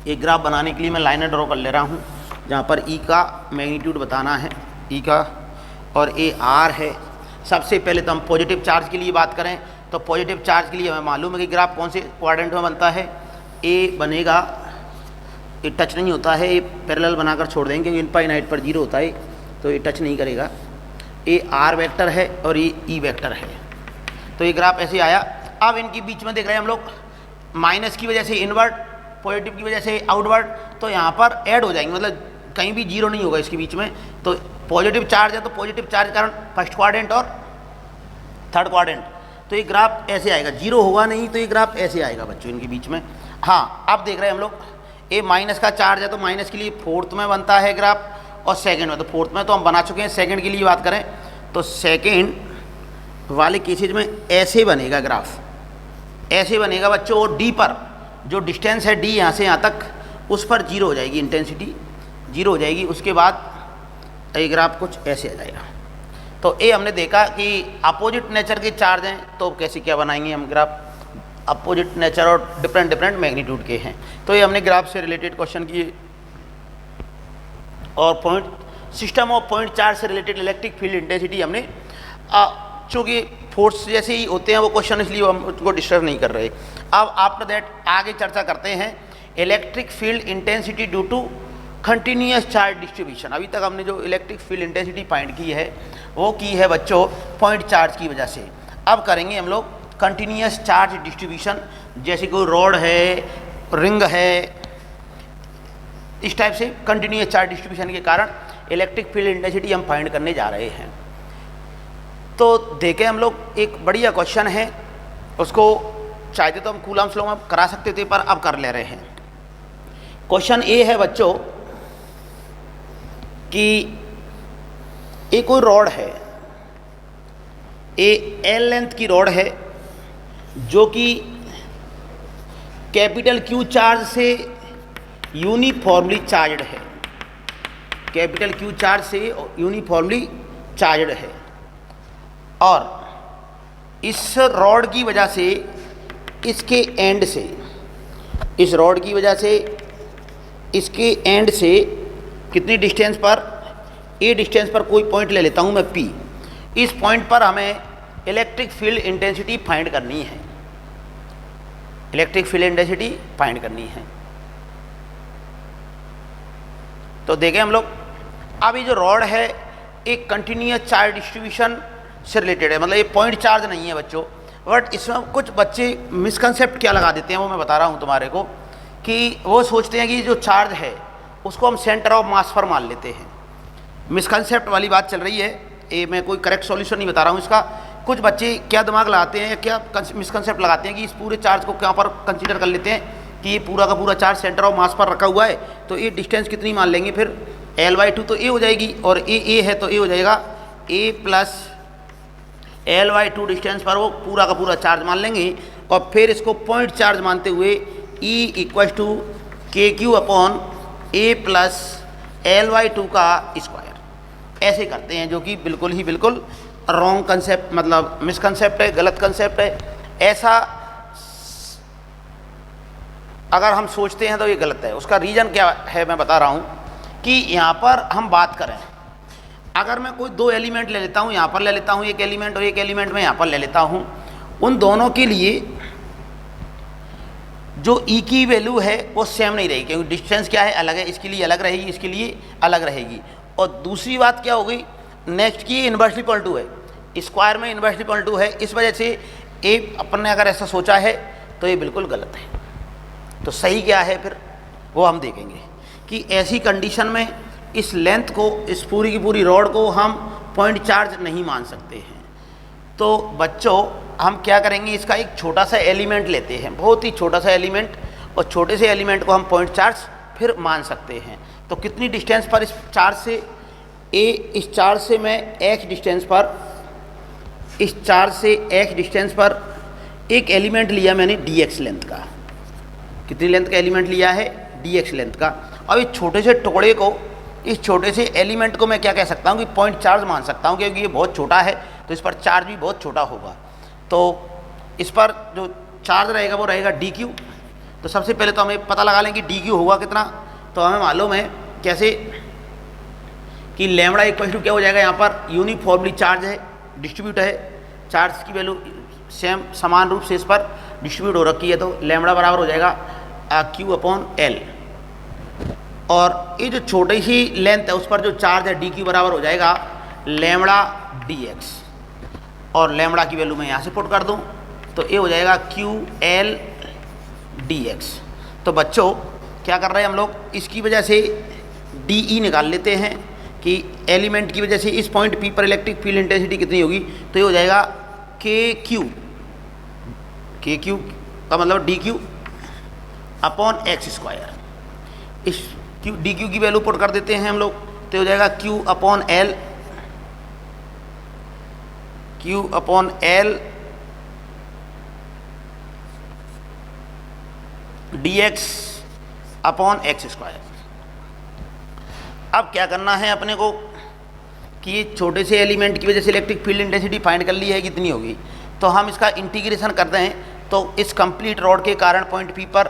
एक ग्राफ बनाने के लिए मैं लाइनें ड्रॉ कर ले रहा हूँ जहाँ पर ई का मैग्नीट्यूड बताना है, ई का, और ए आर है। सबसे पहले तो हम पॉजिटिव चार्ज के लिए बात करें तो पॉजिटिव चार्ज के लिए हमें मालूम है कि ग्राफ कौन से क्वाड्रेंट में बनता है। ए बनेगा, ये टच नहीं होता है, ये पैरेलल बनाकर छोड़ देंगे क्योंकि इनफाइनाइट पर 0 होता है तो ये टच नहीं करेगा। ए आर वेक्टर है और ये ई वेक्टर है। तो ये ग्राफ ऐसे आया। अब इनके बीच में देख रहे हैं हम लोग माइनस की वजह से इनवर्ड, पॉजिटिव की वजह से आउटवर्ड, तो यहाँ पर ऐड हो जाएंगे, मतलब कहीं भी 0 नहीं होगा इसके बीच में। तो पॉजिटिव चार्ज है तो पॉजिटिव चार्ज के कारण फर्स्ट क्वाड्रेंट और थर्ड क्वाड्रेंट, तो ये ग्राफ ऐसे आएगा। 0 होगा नहीं तो ये ग्राफ ऐसे आएगा बच्चों इनके बीच में। हाँ, अब देख रहे हैं हम लोग ए माइनस का चार्ज है तो माइनस के लिए फोर्थ में बनता है ग्राफ और सेकंड में, तो फोर्थ में तो हम बना चुके हैं। सेकंड के लिए बात करें तो सेकंड वाले केसेज में ऐसे बनेगा ग्राफ, ऐसे बनेगा बच्चों। और डी पर जो डिस्टेंस है डी यहाँ से यहाँ तक, उस पर 0 हो जाएगी, इंटेंसिटी 0 हो जाएगी। उसके बाद ये ग्राफ कुछ ऐसे आ जाएगा। तो ये हमने देखा कि अपोजिट नेचर के चार्ज हैं तो कैसे क्या बनाएंगे हम ग्राफ, अपोजिट नेचर और डिफरेंट मैग्नीट्यूड के हैं। तो ये हमने ग्राफ से रिलेटेड क्वेश्चन किए। और point system of point charge से रिलेटेड इलेक्ट्रिक फील्ड इंटेंसिटी हमने, चूँकि फोर्स जैसे ही होते हैं वो क्वेश्चन, इसलिए हम उसको डिस्टर्ब नहीं कर रहे। अब आफ्टर दैट आगे चर्चा करते हैं electric field intensity due to continuous charge distribution. अभी तक हमने जो इलेक्ट्रिक फील्ड इंटेंसिटी फाइंड की है वो की है बच्चों पॉइंट चार्ज की वजह से। अब करेंगे हम लोग कंटिन्यूअस चार्ज डिस्ट्रीब्यूशन, जैसे कोई रॉड है, रिंग है, इस टाइप से कंटिन्यूअस चार्ज डिस्ट्रीब्यूशन के कारण इलेक्ट्रिक फील्ड इंटेंसिटी हम फाइंड करने जा रहे हैं। तो देखें हम लोग, एक बढ़िया क्वेश्चन है, उसको चाहते तो हम कूलम्स लॉ में करा सकते थे पर अब कर ले रहे हैं। क्वेश्चन ए है बच्चों कि एक कोई रॉड है, ए एल लेंथ की रॉड है जो कि कैपिटल क्यू चार्ज से यूनिफॉर्मली चार्ज्ड है, कैपिटल क्यू चार्ज से यूनिफॉर्मली चार्ज्ड है। और इस रॉड की वजह से इसके एंड से, इस रॉड की वजह से इसके एंड से कितनी डिस्टेंस पर, ए डिस्टेंस पर कोई पॉइंट ले लेता हूं मैं P। इस पॉइंट पर हमें इलेक्ट्रिक फील्ड इंटेंसिटी फाइंड करनी है, इलेक्ट्रिक फील्ड इंटेंसिटी फाइंड करनी है। तो देखें हम लोग, अब ये जो रॉड है एक कंटिन्यूअस चार्ज डिस्ट्रीब्यूशन से रिलेटेड है, मतलब ये पॉइंट चार्ज नहीं है बच्चों। बट इसमें कुछ बच्चे मिसकंसेप्ट क्या लगा देते हैं वो मैं बता रहा हूँ तुम्हारे को, कि वो सोचते हैं कि जो चार्ज है उसको हम सेंटर ऑफ मास पर मान लेते हैं। मिसकंसेप्ट वाली बात चल रही है। ये मैं कोई करेक्ट सॉल्यूशन नहीं बता रहा हूँ इसका। कुछ बच्चे क्या दिमाग लगाते हैं या क्या मिसकंसेप्ट लगाते हैं कि इस पूरे चार्ज को यहाँ पर कंसीडर कर लेते हैं कि ये पूरा का पूरा चार्ज सेंटर ऑफ मास पर रखा हुआ है, तो ये डिस्टेंस कितनी मान लेंगे फिर L/2, तो ए हो जाएगी, और ए है तो ए हो जाएगा ए प्लस L/2 डिस्टेंस पर वो पूरा का पूरा चार्ज मान लेंगे, और फिर इसको पॉइंट चार्ज मानते हुए E equal to KQ upon a plus L/2 का स्क्वायर ऐसे करते हैं, जो कि बिल्कुल ही बिल्कुल रॉन्ग कंसेप्ट, मतलब मिसकंसेप्ट है, गलत कंसेप्ट है। ऐसा अगर हम सोचते हैं तो ये गलत है। उसका रीज़न क्या है मैं बता रहा हूँ कि यहाँ पर हम बात करें, अगर मैं कोई दो एलिमेंट ले लेता हूँ, यहाँ पर ले लेता हूँ एक एलिमेंट और एक एलिमेंट मैं यहाँ पर ले लेता हूँ, उन दोनों के लिए जो E की वैल्यू है वो सेम नहीं रहेगी, क्योंकि डिस्टेंस क्या है, अलग है, इसके लिए अलग रहेगी, इसके लिए अलग रहेगी। और दूसरी बात क्या हो गई, नेक्स्ट की इन्वर्सली इक्वल टू है, स्क्वायर में इन्वर्सली इक्वल टू है, इस वजह से ए अपन ने अगर ऐसा सोचा है तो ये बिल्कुल गलत है। तो सही क्या है फिर वो हम देखेंगे कि ऐसी कंडीशन में इस लेंथ को, इस पूरी की पूरी रॉड को हम पॉइंट चार्ज नहीं मान सकते हैं। तो बच्चों हम क्या करेंगे, इसका एक छोटा सा एलिमेंट लेते हैं, बहुत ही छोटा सा एलिमेंट, और छोटे से एलिमेंट को हम पॉइंट चार्ज फिर मान सकते हैं। तो कितनी डिस्टेंस पर इस चार्ज से, इस चार्ज से मैं x डिस्टेंस पर, इस चार्ज से x डिस्टेंस पर एक एलिमेंट लिया मैंने dx लेंथ का। कितनी लेंथ का एलिमेंट लिया है, dx लेंथ का। अब इस छोटे से टुकड़े को, इस छोटे से एलिमेंट को मैं क्या कह सकता हूँ कि पॉइंट चार्ज मान सकता हूँ, क्योंकि ये बहुत छोटा है तो इस पर चार्ज भी बहुत छोटा होगा। तो इस पर जो चार्ज रहेगा वो रहेगा dq। तो सबसे पहले तो हमें पता लगा लें कि dq होगा कितना। तो हमें मालूम है कैसे कि लैम्बडा इक्वल टू क्या हो जाएगा, यहाँ पर यूनिफॉर्मली चार्ज है, डिस्ट्रीब्यूट है, चार्ज की वैल्यू सेम समान रूप से इस पर डिस्ट्रीब्यूट हो रखी है, तो लैम्बडा बराबर हो जाएगा Q अपॉन L। और ये जो छोटी सी लेंथ है उस पर जो चार्ज है dq बराबर हो जाएगा लैम्बडा dx, और लैम्बडा की वैल्यू मैं यहाँ से पुट कर दूँ तो ये हो जाएगा QL dx। तो बच्चों क्या कर रहे हैं हम लोग, इसकी वजह से DE निकाल लेते हैं कि एलिमेंट की वजह से इस पॉइंट P पर इलेक्ट्रिक फील्ड इंटेंसिटी कितनी होगी। तो ये हो जाएगा KQ का मतलब DQ अपॉन x स्क्वायर। इस DQ की वैल्यू पुट कर देते हैं हम लोग, तो हो जाएगा Q upon L dx upon x square. अब क्या करना है अपने को कि छोटे से एलिमेंट की वजह से इलेक्ट्रिक फील्ड इंटेंसिटी फाइंड कर ली है, कितनी होगी। तो हम इसका इंटीग्रेशन करते हैं, तो इस कंप्लीट रॉड के कारण पॉइंट P पर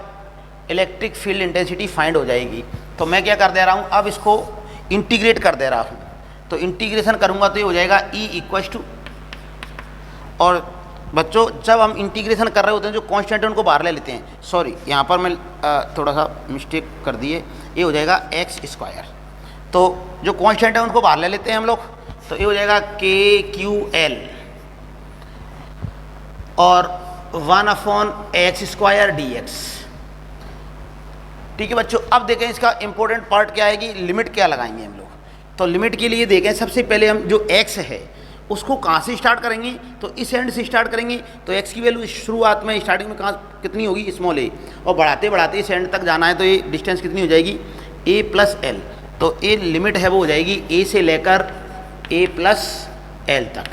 इलेक्ट्रिक फील्ड इंटेंसिटी फाइंड हो जाएगी। तो मैं क्या कर दे रहा हूँ, अब इसको इंटीग्रेट कर दे रहा हूँ। तो इंटीग्रेशन करूँगा तो ये हो जाएगा E इक्वल टू, और बच्चों जब हम इंटीग्रेशन कर रहे होते हैं जो कांस्टेंट है उनको बाहर ले लेते हैं, सॉरी यहाँ पर मैं थोड़ा सा मिस्टेक कर दिए, ये हो जाएगा x स्क्वायर। तो जो कांस्टेंट है उनको बाहर ले लेते हैं हम लोग, तो ये हो जाएगा KQL और 1 अपॉन x स्क्वायर dx। ठीक है बच्चों, अब देखें इसका इंपॉर्टेंट पार्ट क्या है कि लिमिट क्या लगाएंगे हम लोग। तो लिमिट के लिए देखें, सबसे पहले हम जो x है उसको कहाँ से स्टार्ट करेंगे, तो इस एंड से स्टार्ट करेंगे। तो x की वैल्यू शुरुआत में स्टार्टिंग में कहाँ कितनी होगी, स्मॉल a, और बढ़ाते बढ़ाते इस एंड तक जाना है तो ये डिस्टेंस कितनी हो जाएगी a प्लस एल। तो ये लिमिट है वो हो जाएगी a से लेकर a प्लस एल तक,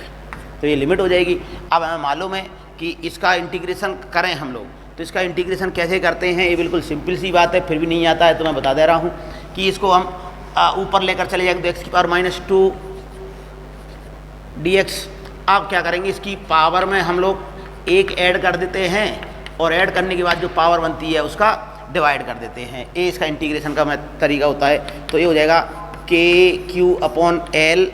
तो ये लिमिट हो जाएगी। अब हमें मालूम है कि इसका इंटीग्रेशन करें हम लोग, तो इसका इंटीग्रेशन कैसे करते हैं, ये बिल्कुल सिंपल सी बात है, फिर भी नहीं आता है तो मैं बता दे रहा हूँ कि इसको हम ऊपर लेकर चले जाएंगे, तो x की पावर -2 dx। अब क्या करेंगे, इसकी पावर में हम लोग एक ऐड कर देते हैं, और ऐड करने के बाद जो पावर बनती है उसका डिवाइड कर देते हैं। ये इसका इंटीग्रेशन का तरीका होता है। तो ये हो जाएगा KQ अपॉन L,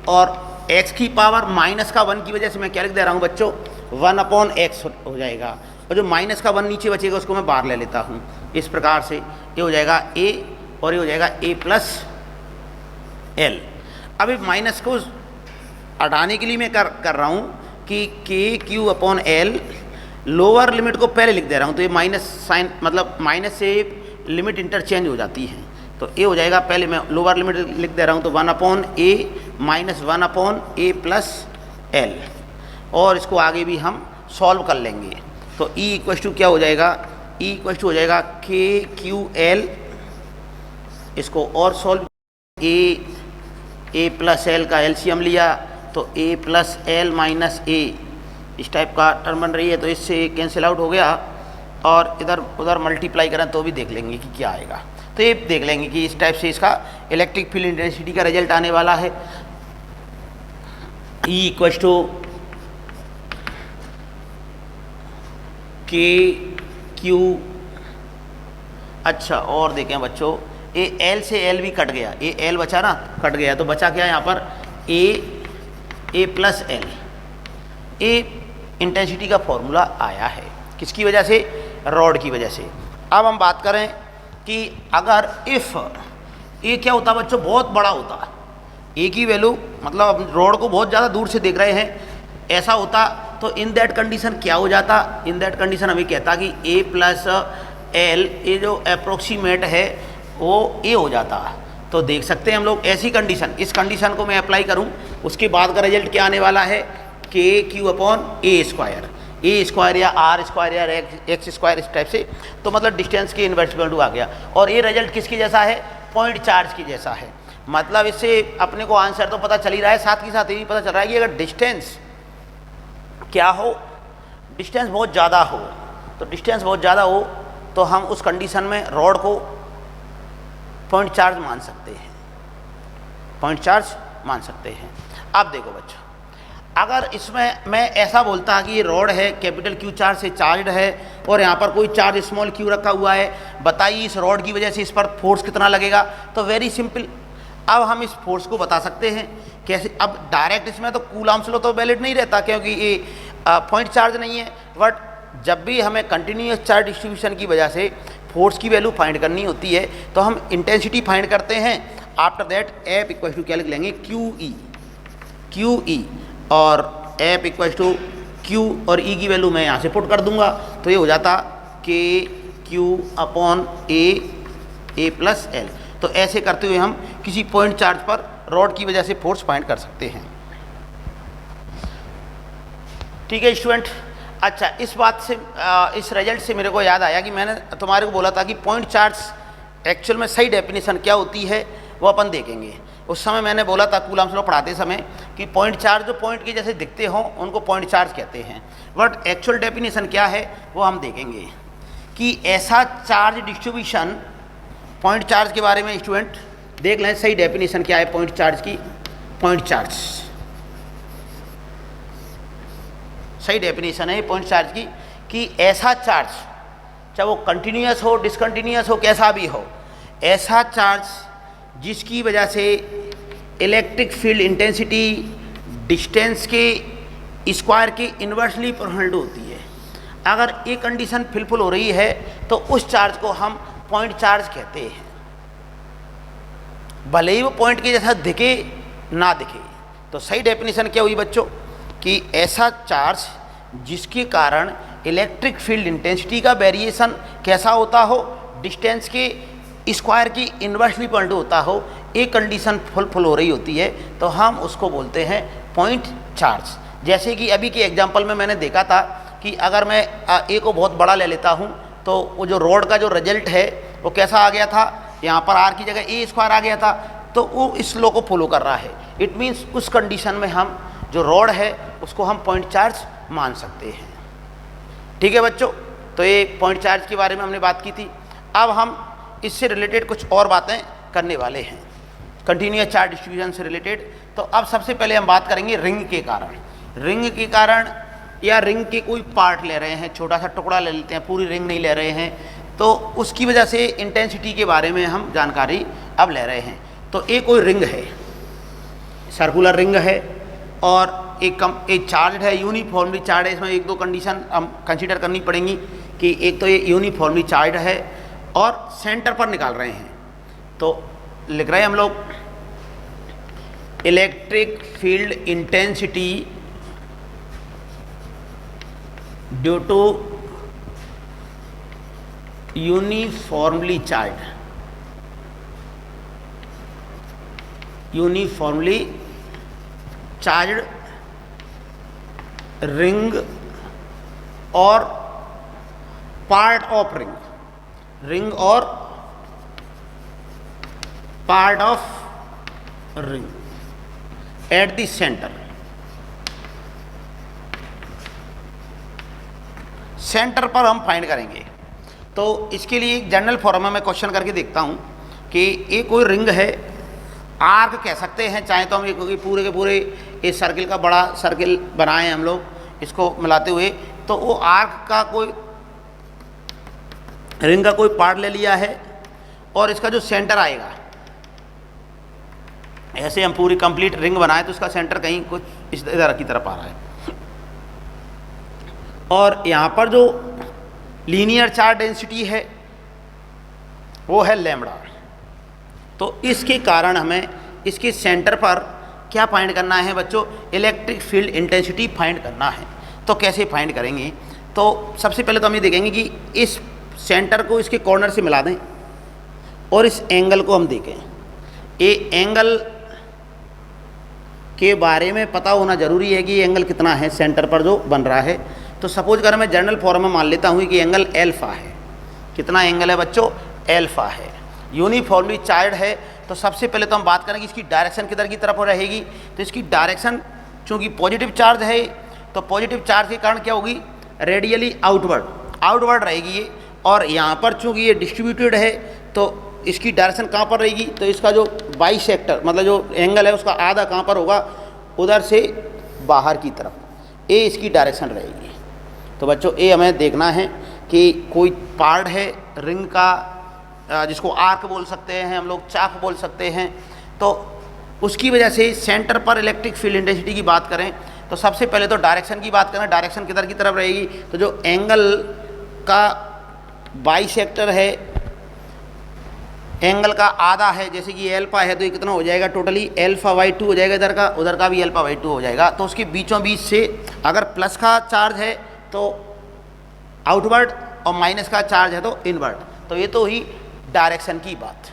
और x की पावर -1 की वजह से मैं क्या लिख दे रहा हूँ बच्चों, 1 अपॉन x हो जाएगा, और जो -1 नीचे बचेगा उसको मैं बाहर ले लेता हूँ। इस प्रकार से ये हो जाएगा a, और ये हो जाएगा a प्लस एल। अब इस माइनस को हटाने के लिए मैं कर रहा हूँ कि KQ upon L, lower limit को पहले लिख दे रहा हूँ, तो ये माइनस साइन, मतलब माइनस से लिमिट इंटरचेंज हो जाती है। तो ये हो जाएगा, पहले मैं लोअर लिमिट लिख दे रहा हूँ, तो 1 अपॉन a -1/a+l, और इसको आगे भी हम सॉल्व कर लेंगे। तो E इक्वल टू क्या हो जाएगा, E इक्वल टू हो जाएगा KQL, इसको और सॉल्व, a+l का एलसीएम लिया तो a+l - a इस टाइप का टर्म बन रही है, तो इससे कैंसिल आउट हो गया, और इधर उधर मल्टीप्लाई करें तो भी देख लेंगे कि क्या आएगा। तो ये देख लेंगे कि इस टाइप से इसका इलेक्ट्रिक फील्ड इंटेंसिटी का रिजल्ट आने वाला है। E इक्वल टू KQ, अच्छा और देखें बच्चों, ए एल से एल भी कट गया, ए एल बचा ना, कट गया, तो बचा क्या यहाँ पर a+l। ए इंटेंसिटी का फॉर्मूला आया है, किसकी वजह से, रॉड की वजह से। अब हम बात करें कि अगर इफ़ ए क्या होता बच्चों, बहुत बड़ा होता, ए की वैल्यू मतलब रॉड को बहुत ज़्यादा दूर से देख रहे हैं, ऐसा होता तो इन दैट कंडीशन क्या हो जाता, इन दैट कंडीशन हमें कहता कि a+l, ये जो अप्रोक्सीमेट है वो ए हो जाता। तो देख सकते हैं हम लोग ऐसी कंडीशन, इस कंडीशन को मैं अप्लाई करूं, उसके बाद का रिजल्ट क्या आने वाला है, KQ/a², a² या r² या x² इस टाइप से, तो मतलब डिस्टेंस के इनवर्स इक्वल टू आ गया। और ये रिजल्ट किसके जैसा है, पॉइंट चार्ज के जैसा है। मतलब इससे अपने को आंसर तो पता चल ही रहा है, साथ ही साथ ये भी पता चल रहा है कि अगर डिस्टेंस क्या हो, डिस्टेंस बहुत ज़्यादा हो, तो डिस्टेंस बहुत ज़्यादा हो तो हम उस कंडीशन में रॉड को पॉइंट चार्ज मान सकते हैं, पॉइंट चार्ज मान सकते हैं। अब देखो बच्चों, अगर इसमें मैं ऐसा बोलता कि ये रॉड है, कैपिटल Q चार्ज से चार्ज है, और यहाँ पर कोई चार्ज स्मॉल q रखा हुआ है, बताइए इस रॉड की वजह से इस पर फोर्स कितना लगेगा। तो वेरी सिंपल, अब हम इस फोर्स को बता सकते हैं कैसे। अब डायरेक्ट इसमें तो कूलम्ब्स लॉ तो वैलिड नहीं रहता, क्योंकि ये पॉइंट चार्ज नहीं है, बट जब भी हमें कंटिन्यूस चार्ज डिस्ट्रीब्यूशन की वजह से फोर्स की वैल्यू फाइंड करनी होती है तो हम इंटेंसिटी फाइंड करते हैं। After that F equal to क्या लिख लेंगे, QE, और F इक्वल टू Q और E की वैल्यू मैं यहाँ से पुट कर दूंगा, तो ये हो जाता KQ/a+l। तो ऐसे करते हुए हम किसी पॉइंट चार्ज पर रॉड की वजह से फोर्स फाइंड कर सकते हैं। ठीक है स्टूडेंट। अच्छा, इस बात से इस रिजल्ट से मेरे को याद आया कि मैंने तुम्हारे को बोला था कि पॉइंट चार्ज एक्चुअल में सही डेफिनेशन क्या होती है वो अपन देखेंगे। उस समय मैंने बोला था कूलम्ब्स लॉ पढ़ाते समय कि पॉइंट चार्ज जो पॉइंट के जैसे दिखते हों उनको पॉइंट चार्ज कहते हैं, बट एक्चुअल डेफिनेशन क्या है वो हम देखेंगे कि ऐसा चार्ज डिस्ट्रीब्यूशन, पॉइंट चार्ज के बारे में स्टूडेंट देख लें सही डेफिनेशन क्या है पॉइंट चार्ज की। पॉइंट चार्ज सही डेफिनेशन है पॉइंट चार्ज की कि ऐसा चार्ज, चाहे वो कंटिन्यूअस हो, डिसकंटिन्यूअस हो, कैसा भी हो, ऐसा चार्ज जिसकी वजह से इलेक्ट्रिक फील्ड इंटेंसिटी डिस्टेंस के स्क्वायर के इन्वर्सली प्रोपोर्शनल होती है। अगर ये कंडीशन फुलफिल हो रही है तो उस चार्ज को हम पॉइंट चार्ज कहते हैं, भले ही वो पॉइंट के जैसा दिखे ना दिखे। तो सही डेफिनेशन क्या हुई बच्चों कि ऐसा चार्ज जिसके कारण इलेक्ट्रिक फील्ड इंटेंसिटी का वेरिएशन कैसा होता हो, डिस्टेंस के स्क्वायर की इन्वर्सली पॉइंट होता हो, एक कंडीशन फुलफिल हो रही होती है तो हम उसको बोलते हैं पॉइंट चार्ज। जैसे कि अभी के एग्जांपल में मैंने देखा था कि अगर मैं ए को बहुत बड़ा ले लेता हूँ तो वो जो रॉड का जो रिजल्ट है वो कैसा आ गया था, यहाँ पर आर की जगह a² आ गया था, तो वो इस लॉ को फॉलो कर रहा है। इट मीन्स उस कंडीशन में हम जो रॉड है उसको हम पॉइंट चार्ज मान सकते हैं। ठीक है बच्चों, तो ये पॉइंट चार्ज के बारे में हमने बात की थी। अब हम इससे रिलेटेड कुछ और बातें करने वाले हैं, कंटिन्यूअस चार्ज डिस्ट्रीब्यूशन से रिलेटेड। तो अब सबसे पहले हम बात करेंगे रिंग के कारण। रिंग के कारण या रिंग के कोई पार्ट ले रहे हैं, छोटा सा टुकड़ा ले लेते हैं, पूरी रिंग नहीं ले रहे हैं, तो उसकी वजह से इंटेंसिटी के बारे में हम जानकारी अब ले रहे हैं। तो एक कोई रिंग है, सर्कुलर रिंग है, और एक चार्ज है, यूनिफॉर्मली चार्ज है। इसमें एक दो कंडीशन हम कंसीडर करनी पड़ेंगी कि एक तो ये यूनिफॉर्मली चार्ज है और सेंटर पर निकाल रहे हैं। तो लिख रहे हैं हम लोग electric field intensity due to uniformly charge, uniformly charged ring और पार्ट ऑफ रिंग और part of ring at the centre. Centre पर हम फाइंड करेंगे। तो इसके लिए एक जनरल फॉर्म में मैं क्वेश्चन करके देखता हूं कि ये कोई रिंग है, आर्क कह सकते हैं चाहे तो हम, ये पूरे के पूरे इस सर्किल का बड़ा सर्किल बनाए हम लोग इसको मिलाते हुए, तो वो आर्क का कोई रिंग का कोई पार्ट ले लिया है और इसका जो सेंटर आएगा, ऐसे हम पूरी कंप्लीट रिंग बनाए तो उसका सेंटर कहीं कुछ इस तरह की तरफ आ रहा है और यहाँ पर जो लीनियर चार्ज डेंसिटी है वो है लैम्बडा। तो इसके कारण हमें इसके सेंटर पर क्या फाइंड करना है बच्चों, इलेक्ट्रिक फील्ड इंटेंसिटी फाइंड करना है। तो कैसे फाइंड करेंगे, तो सबसे पहले तो हम ये देखेंगे कि इस सेंटर को इसके कॉर्नर से मिला दें और इस एंगल को हम देखें। ये एंगल के बारे में पता होना जरूरी है कि ये एंगल कितना है सेंटर पर जो बन रहा है। तो सपोज कर मैं जनरल फॉर्म में मान लेता हूँ कि एंगल एल्फा है। कितना एंगल है बच्चों, एल्फा है। यूनिफॉर्मली चार्ज है। तो सबसे पहले तो हम बात करेंगे इसकी डायरेक्शन किधर की तरफ रहेगी। तो इसकी डायरेक्शन चूँकि पॉजिटिव चार्ज है तो पॉजिटिव चार्ज के कारण क्या होगी, रेडियली आउटवर्ड रहेगी ये। और यहाँ पर चूँकि ये डिस्ट्रीब्यूटेड है तो इसकी डायरेक्शन कहाँ पर रहेगी, तो इसका जो बाइसेक्टर मतलब जो एंगल है उसका आधा कहाँ पर होगा, उधर से बाहर की तरफ, ये इसकी डायरेक्शन रहेगी। तो बच्चों ये हमें देखना है कि कोई पार्ट है रिंग का जिसको आर्क बोल सकते हैं हम लोग, चाप बोल सकते हैं। तो उसकी वजह से सेंटर पर इलेक्ट्रिक फील्ड इंटेंसिटी की बात करें तो सबसे पहले तो डायरेक्शन की बात करें, डायरेक्शन किधर की तरफ रहेगी। तो जो एंगल का बाइसेक्टर है, एंगल का आधा है, जैसे कि एल्फा है तो ये कितना हो जाएगा, टोटली α/2 हो जाएगा, उधर का भी α/2 हो जाएगा। तो उसके बीचों बीच से अगर प्लस का चार्ज है तो आउटवर्ड और माइनस का चार्ज है तो इनवर्ड। तो ये तो ही डायरेक्शन की बात।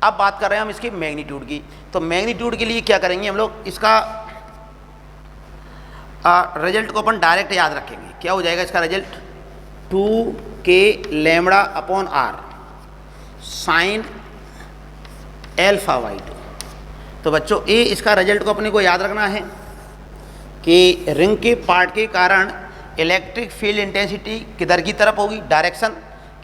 अब बात कर रहे हैं हम इसके मैग्नीट्यूड की। तो मैग्नीट्यूड के लिए क्या करेंगे हम लोग, इसका रिजल्ट को अपन डायरेक्ट याद रखेंगे। क्या हो जाएगा इसका रिजल्ट, 2k λ/r साइन α/2। तो बच्चों ये इसका रिजल्ट को अपने को याद रखना है कि रिंग के पार्ट के कारण इलेक्ट्रिक फील्ड इंटेंसिटी किधर की तरफ होगी, डायरेक्शन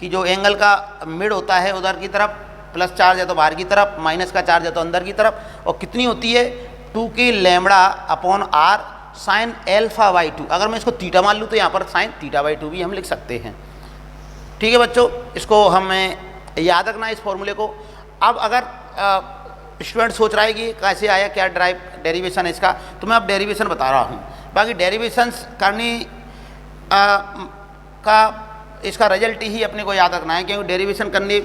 की जो एंगल का मिड होता है उधर की तरफ, प्लस चार्ज है तो बाहर की तरफ, माइनस का चार्ज है तो अंदर की तरफ। और कितनी होती है, 2k λ/r साइन α/2। अगर मैं इसको थीटा मान लूँ तो यहाँ पर साइन θ/2 भी हम लिख सकते हैं। ठीक है बच्चों, इसको हमें याद रखना है इस फॉर्मूले को। अब अगर स्टूडेंट सोच रहा है कि कैसे आया, क्या डेरिवेशन है इसका, तो मैं अब डेरिवेशन बता रहा हूँ। बाकी डेरिवेशंस करने का इसका रिजल्ट ही अपने को याद रखना है, क्योंकि डेरिवेशन करने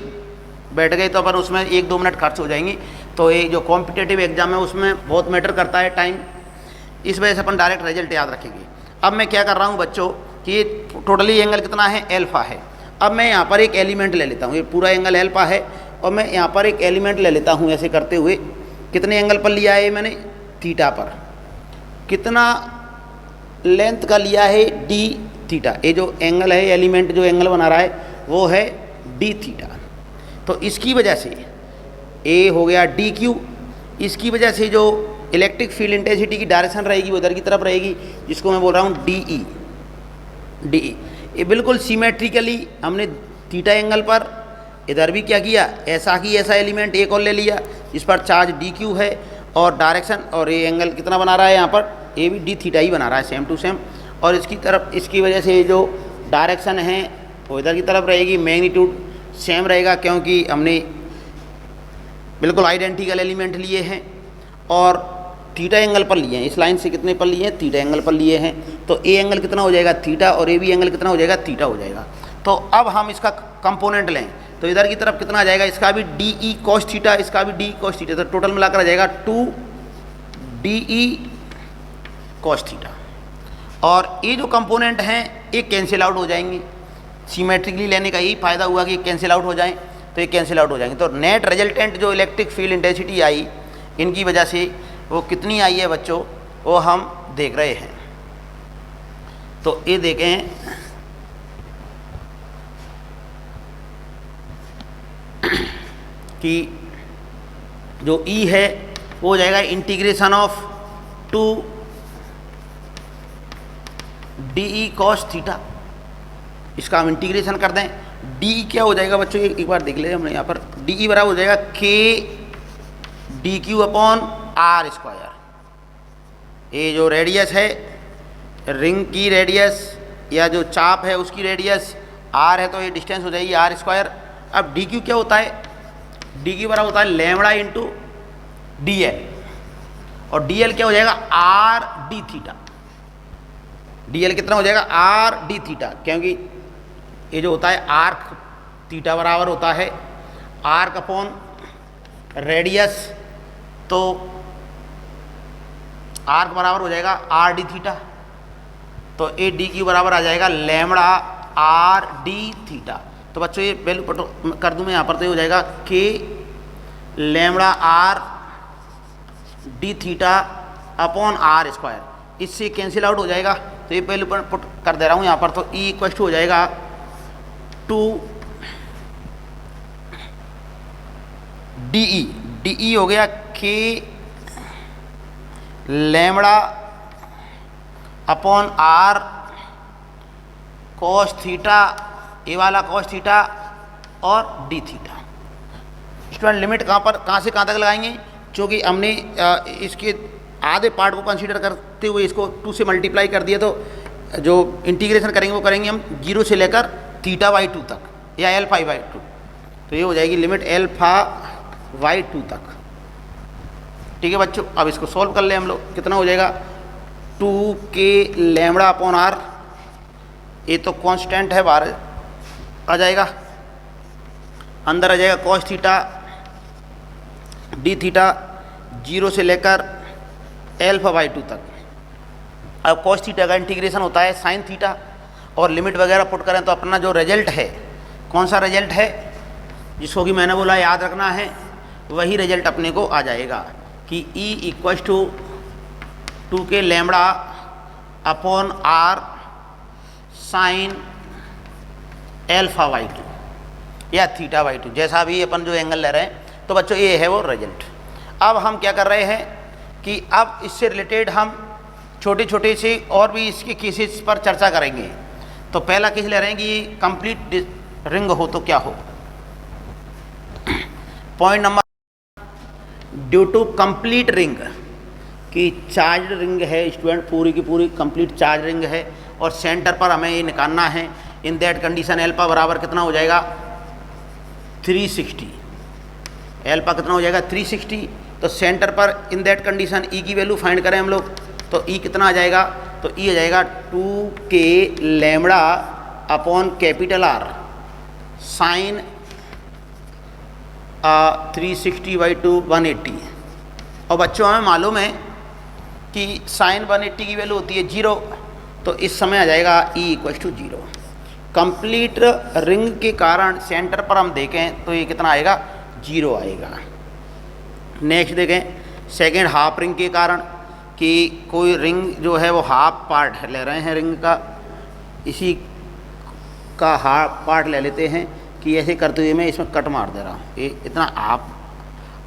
बैठ गए तो अपन उसमें 1-2 मिनट खर्च हो जाएंगे। तो ये जो कॉम्पिटिटिव एग्जाम है उसमें बहुत मैटर करता है टाइम, इस वजह से अपन डायरेक्ट रिजल्ट याद रखेंगे। अब मैं क्या कर रहा हूँ बच्चों कि टोटली एंगल कितना है, एल्फा है। अब मैं यहाँ पर एक एलिमेंट ले लेता हूँ, ये पूरा एंगल एल्फा है और मैं यहाँ पर एक एलिमेंट ले लेता हूँ ऐसे करते हुए। कितने एंगल पर लिया है मैंने, थीटा पर। कितना लेंथ का लिया है, डी थीटा। ये जो एंगल है, एलिमेंट जो एंगल बना रहा है वो है डी थीटा। तो इसकी वजह से ए हो गया डी क्यू। इसकी वजह से जो इलेक्ट्रिक फील्ड इंटेंसिटी की डायरेक्शन रहेगी वो इधर की तरफ रहेगी, जिसको मैं बोल रहा हूँ डी ई। ये बिल्कुल सीमेट्रिकली हमने थीटा एंगल पर इधर भी क्या किया, ऐसा ही ऐसा एलिमेंट एक और ले लिया जिस पर चार्ज डी क्यू है और डायरेक्शन, और ये एंगल कितना बना रहा है यहाँ पर, ये भी डी थीटा ही बना रहा है सेम टू सेम। और इसकी तरफ, इसकी वजह से जो डायरेक्शन है वो इधर की तरफ रहेगी, मैग्नीट्यूड सेम रहेगा क्योंकि हमने बिल्कुल आइडेंटिकल एलिमेंट लिए हैं और थीटा एंगल पर लिए हैं। इस लाइन से कितने पर लिए हैं, थीटा एंगल पर लिए हैं। तो ए एंगल कितना हो जाएगा, थीटा, और ए बी एंगल कितना हो जाएगा, थीटा हो जाएगा। तो अब हम इसका कंपोनेंट लें तो इधर की तरफ कितना आ जाएगा, इसका भी डी ई कॉस थीटा, इसका भी डी कॉस थीटा। तो टोटल मिलाकर आ जाएगा 2 डी ई कॉस थीटा। और ये जो कंपोनेंट हैं ये कैंसिल आउट हो जाएंगे। सीमेट्रिकली लेने का यही फ़ायदा हुआ कि कैंसिल आउट हो जाएं, तो ये कैंसिल आउट हो जाएंगे। तो नेट रिजल्टेंट जो इलेक्ट्रिक फील्ड इंटेंसिटी आई इनकी वजह से वो कितनी आई है बच्चों, वो हम देख रहे हैं। तो ये देखें कि जो ई है वो हो जाएगा integration of 2 D cos theta. इसका हम इंटीग्रेशन कर दें, डी क्या हो जाएगा बच्चों, एक बार देख लें हमने यहाँ पर, डी बराबर हो जाएगा k D Q upon are square. ये जो रेडियस है रिंग की रेडियस या जो चाप है उसकी रेडियस आर है, तो ये डिस्टेंस हो जाएगी आर स्क्वायर। अब डी क्यू क्या होता है, डी क्यू बराबर होता है लैम्बडा इंटू डी एल, और डी एल क्या हो जाएगा are d theta. D L कितना हो जाएगा आर डी थीटा, क्योंकि ये जो होता है आर्क थीटा बराबर होता है आर्क अपॉन रेडियस, तो आर्क बराबर हो जाएगा आर डी थीटा। तो ए डी क्यू बराबर आ जाएगा लैम्बडा आर डी थीटा। तो बच्चों ये वैल्यू पट कर दूं मैं यहाँ पर, तो ये हो जाएगा k lambda r d theta upon are square. इससे कैंसिल आउट हो जाएगा, तो ये वैल्यू पुट कर दे रहा हूँ यहाँ पर। तो ई इक्वल टू हो जाएगा 2 डी ई हो गया K lambda upon R cos theta, A वाला कॉस थीटा और डी थीटा। स्टूडेंट लिमिट कहाँ से कहाँ तक लगाएंगे, क्योंकि हमने इसके आधे पार्ट को कंसीडर करते हुए इसको 2 से मल्टीप्लाई कर दिया, तो जो इंटीग्रेशन करेंगे वो करेंगे हम 0 से लेकर थीटा बाई 2 तक या एल्फा बाई 2। तो ये हो जाएगी लिमिट एल्फा बाई 2 तक। ठीक है बच्चों, अब इसको सॉल्व कर ले हम लोग। कितना हो जाएगा 2 के लैम्बडा अपॉन आर, ये तो कांस्टेंट है, बाहर आ जाएगा, अंदर आ जाएगा कॉस थीटा डी थीटा 0 से लेकर एल्फा बाई 2 तक। अब कॉस थीटा का इंटीग्रेशन होता है साइन थीटा, और लिमिट वगैरह पुट करें तो अपना जो रिजल्ट है, कौन सा रिजल्ट है जिसको कि मैंने बोला याद रखना है, वही रिजल्ट अपने को आ जाएगा कि ई equal to 2 k lambda upon are sine alpha by 2 या थीटा बाई 2, जैसा भी अपन जो एंगल ले रहे हैं। तो बच्चों ये है वो रिजल्ट। अब हम क्या कर रहे हैं कि अब इससे रिलेटेड हम छोटे छोटे से और भी इसके केसेस पर चर्चा करेंगे। तो पहला केस ले रहे हैं कि कंप्लीट रिंग हो तो क्या हो। Point number, due to complete ring, कि चार्ज रिंग है स्टूडेंट, पूरी की पूरी कंप्लीट चार्ज रिंग है, और सेंटर पर हमें ये निकालना है। इन दैट कंडीशन एल्फा बराबर कितना हो जाएगा 360। एल्फा कितना हो जाएगा 360। तो सेंटर पर इन दैट कंडीशन ई की वैल्यू फाइंड करें हम लोग, तो ई कितना आ जाएगा, तो ई आ जाएगा 2 k lambda upon capital r sine 360 by 2 180। और बच्चों हमें मालूम है कि साइन 180 की वैल्यू होती है 0, तो इस समय आ जाएगा E equal to 0। Complete ring के कारण सेंटर पर हम देखें तो ये कितना आएगा 0 आएगा। नेक्स्ट देखें सेकेंड हाफ रिंग के कारण, कि कोई रिंग जो है वो हाफ पार्ट ले रहे हैं रिंग का, इसी का हाफ पार्ट ले लेते हैं, कि ऐसे करते हुए मैं इसमें कट मार दे रहा हूँ, ये इतना हाफ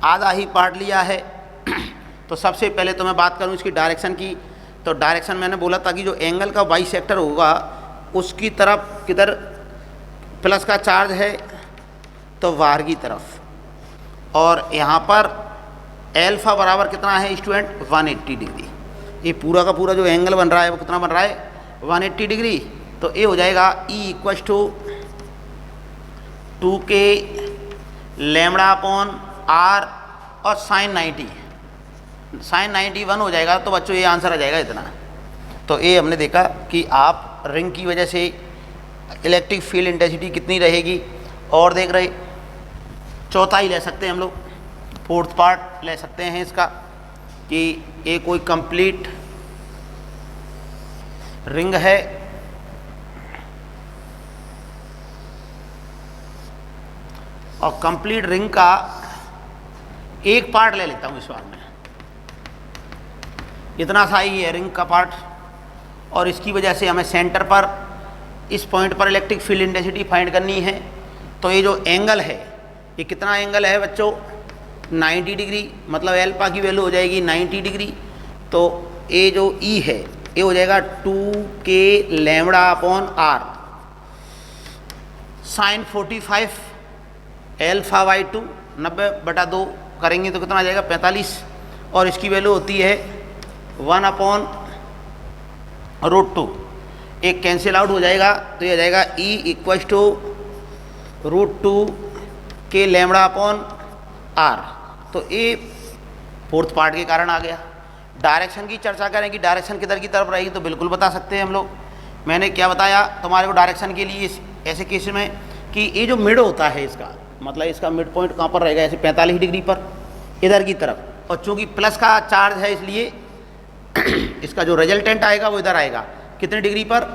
आधा ही पार्ट लिया है। तो सबसे पहले तो मैं बात करूँ इसकी डायरेक्शन की। तो डायरेक्शन मैंने बोला था कि जो एंगल का बाइसेक्टर होगा उसकी तरफ किधर प्लस का चार्ज है, तो बाहर की तरफ, और यहाँ पर एल्फा बराबर कितना है स्टूडेंट 180 डिग्री। ये पूरा का पूरा जो एंगल बन रहा है वो कितना बन रहा है 180 डिग्री। तो ये हो जाएगा E equal to 2 k lambda upon are और साइन 91 हो जाएगा। तो बच्चों ये आंसर आ जाएगा इतना। तो ये हमने देखा कि आप रिंग की वजह से इलेक्ट्रिक फील्ड इंटेंसिटी कितनी रहेगी, और देख रहे चौथा ही ले सकते हैं हम लोग, फोर्थ पार्ट ले सकते हैं इसका, कि ये कोई कंप्लीट रिंग है और कंप्लीट रिंग का एक पार्ट ले लेता हूँ इस बार में, इतना सा ही है रिंग का पार्ट, और इसकी वजह से हमें सेंटर पर इस पॉइंट पर इलेक्ट्रिक फील्ड इंटेंसिटी फाइंड करनी है। तो ये जो एंगल है, ये कितना एंगल है बच्चों, 90 डिग्री, मतलब एल्फा की वैल्यू हो जाएगी 90 डिग्री। तो ये जो ई है ये हो जाएगा 2k lambda upon are sine 45 alpha by 2, 90/2 करेंगे तो कितना आ जाएगा 45, और इसकी वैल्यू होती है 1/√2। एक कैंसिल आउट हो जाएगा तो ये आ जाएगा E equal to √2k lambda upon R. तो ये फोर्थ पार्ट के कारण आ गया। डायरेक्शन की चर्चा करें कि डायरेक्शन किधर की तरफ रहेगी, तो बिल्कुल बता सकते हैं हम लोग। मैंने क्या बताया तुम्हारे को डायरेक्शन के लिए ऐसे केस में कि ये जो मिड होता है इसका, मतलब इसका मिड पॉइंट कहाँ पर रहेगा, ऐसे 45 डिग्री पर इधर की तरफ, और चूंकि प्लस का चार्ज है इसलिए इसका जो रिजल्टेंट आएगा वो इधर आएगा, कितने डिग्री पर,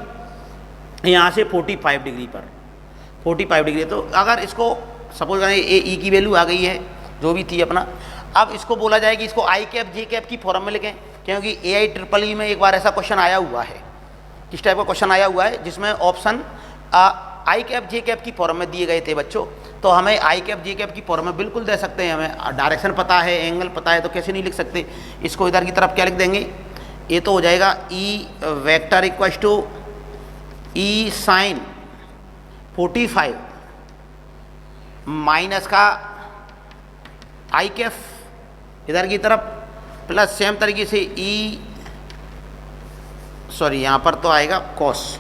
यहाँ से 45 डिग्री पर, 45 डिग्री। तो अगर इसको सपोज करें ए ई की वैल्यू आ गई है जो भी थी अपना, अब इसको बोला जाए कि इसको आई कैप जे कैप की फॉर्म में लिखें, क्योंकि AI में एक बार ऐसा क्वेश्चन आया हुआ है। किस टाइप का क्वेश्चन आया हुआ है, जिसमें ऑप्शन आई कैप जे कैप की फॉर्म में दिए गए थे बच्चों। तो हमें आई कैप जे कैप की फॉर्म में बिल्कुल दे सकते हैं, हमें डायरेक्शन पता है, एंगल पता है, तो कैसे नहीं लिख सकते। इसको इधर की तरफ क्या लिख देंगे, ये तो हो जाएगा E vector equal to E sine 45 minus का आई कैफ इधर की तरफ, प्लस सेम तरीके से ई सॉरी यहाँ पर तो आएगा कॉस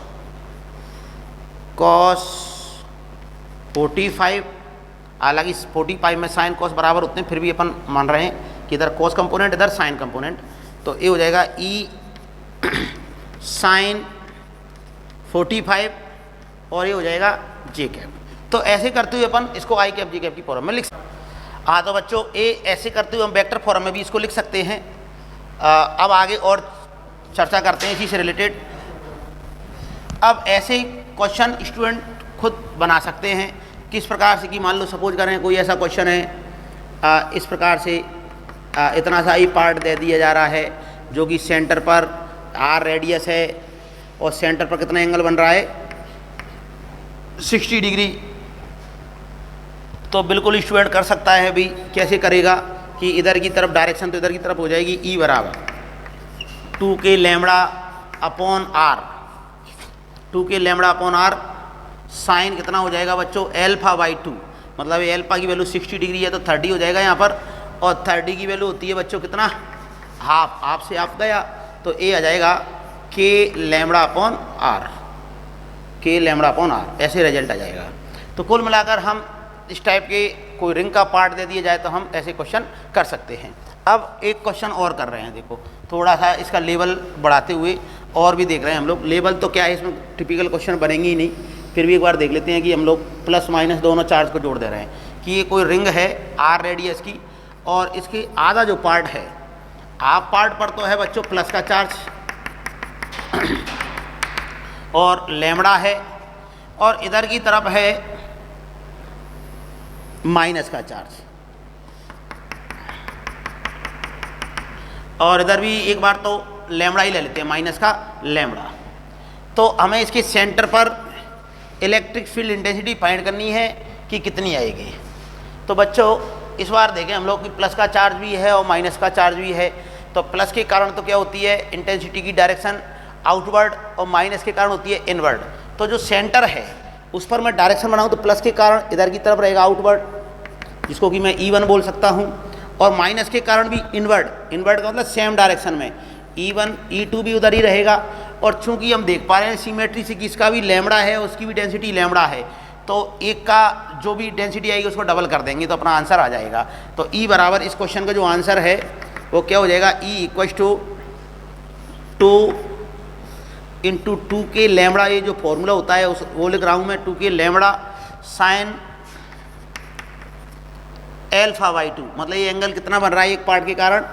45, हालांकि 45 में साइन कॉस बराबर होते हैं, फिर भी अपन मान रहे हैं कि इधर कॉस कंपोनेंट इधर साइन कंपोनेंट। तो ये हो जाएगा ई साइन 45 और ये हो जाएगा जे कैप। तो ऐसे करते हुए अपन इसको आई कैप जे कैप की फॉर्म में लिख सकते हैं। हाँ तो बच्चों ये ऐसे करते हुए हम वेक्टर फॉर्म में भी इसको लिख सकते हैं। अब आगे और चर्चा करते हैं इसी से रिलेटेड। अब ऐसे क्वेश्चन स्टूडेंट खुद बना सकते हैं, किस प्रकार से कि मान लो सपोज करें कोई ऐसा क्वेश्चन है इस प्रकार से, इतना सा ही पार्ट दे दिया जा रहा है जो कि सेंटर पर आर रेडियस है और सेंटर पर कितना एंगल बन रहा है 60 डिग्री। तो बिल्कुल स्टूडेंट कर सकता है भी, कैसे करेगा कि इधर की तरफ डायरेक्शन तो इधर की तरफ हो जाएगी E बराबर 2k lambda upon R, 2k lambda upon are sine कितना हो जाएगा बच्चों एल्फा बाई 2, मतलब ये एल्फा की वैल्यू 60 डिग्री है तो 30 हो जाएगा यहाँ पर, और 30 की वैल्यू होती है बच्चों कितना हाफ, हाफ से हाफ गया तो a आ जाएगा k lambda upon R, k lambda upon R, ऐसे रिजल्ट आ जाएगा। तो कुल मिलाकर हम इस टाइप के कोई रिंग का पार्ट दे दिया जाए तो हम ऐसे क्वेश्चन कर सकते हैं। अब एक क्वेश्चन और कर रहे हैं, देखो थोड़ा सा इसका लेवल बढ़ाते हुए और भी देख रहे हैं हम लोग। लेवल तो क्या है, इसमें टिपिकल क्वेश्चन बनेंगे ही नहीं, फिर भी एक बार देख लेते हैं कि हम लोग प्लस माइनस दोनों चार्ज को जोड़ दे रहे हैं कि ये कोई रिंग है आर रेडियस की, और इसके आधा जो पार्ट है हाफ पार्ट पर तो है बच्चों प्लस का चार्ज और लैम्बडा है, और इधर की तरफ है माइनस का चार्ज, और इधर भी एक बार तो लैम्बडा ही ले लेते हैं, माइनस का लैम्बडा। तो हमें इसके सेंटर पर इलेक्ट्रिक फील्ड इंटेंसिटी फाइंड करनी है कि कितनी आएगी। तो बच्चों इस बार देखें हम लोग कि प्लस का चार्ज भी है और माइनस का चार्ज भी है। तो प्लस के कारण तो क्या होती है इंटेंसिटी की डायरेक्शन आउटवर्ड, और माइनस के कारण होती है इनवर्ड। तो जो सेंटर है उस पर मैं डायरेक्शन बनाऊँ तो प्लस के कारण इधर की तरफ रहेगा आउटवर्ड, जिसको कि मैं E1 बोल सकता हूँ, और माइनस के कारण भी इनवर्ड, इनवर्ड का मतलब सेम डायरेक्शन में E1 E2 भी उधर ही रहेगा। और चूंकि हम देख पा रहे हैं सिमेट्री से कि इसका भी लैम्बडा है उसकी भी डेंसिटी लैम्बडा है, तो एक का जो भी डेंसिटी आएगी उसको डबल कर देंगे तो अपना आंसर आ जाएगा। तो E बराबर इस क्वेश्चन का जो आंसर है वो क्या हो जाएगा, E equal to 2 into 2k lambda, ये जो फॉर्मूला होता है उस वो लिख रहा हूँ मैं, 2k lambda sign alpha by 2, मतलब ये एंगल कितना बन रहा है एक पार्ट के कारण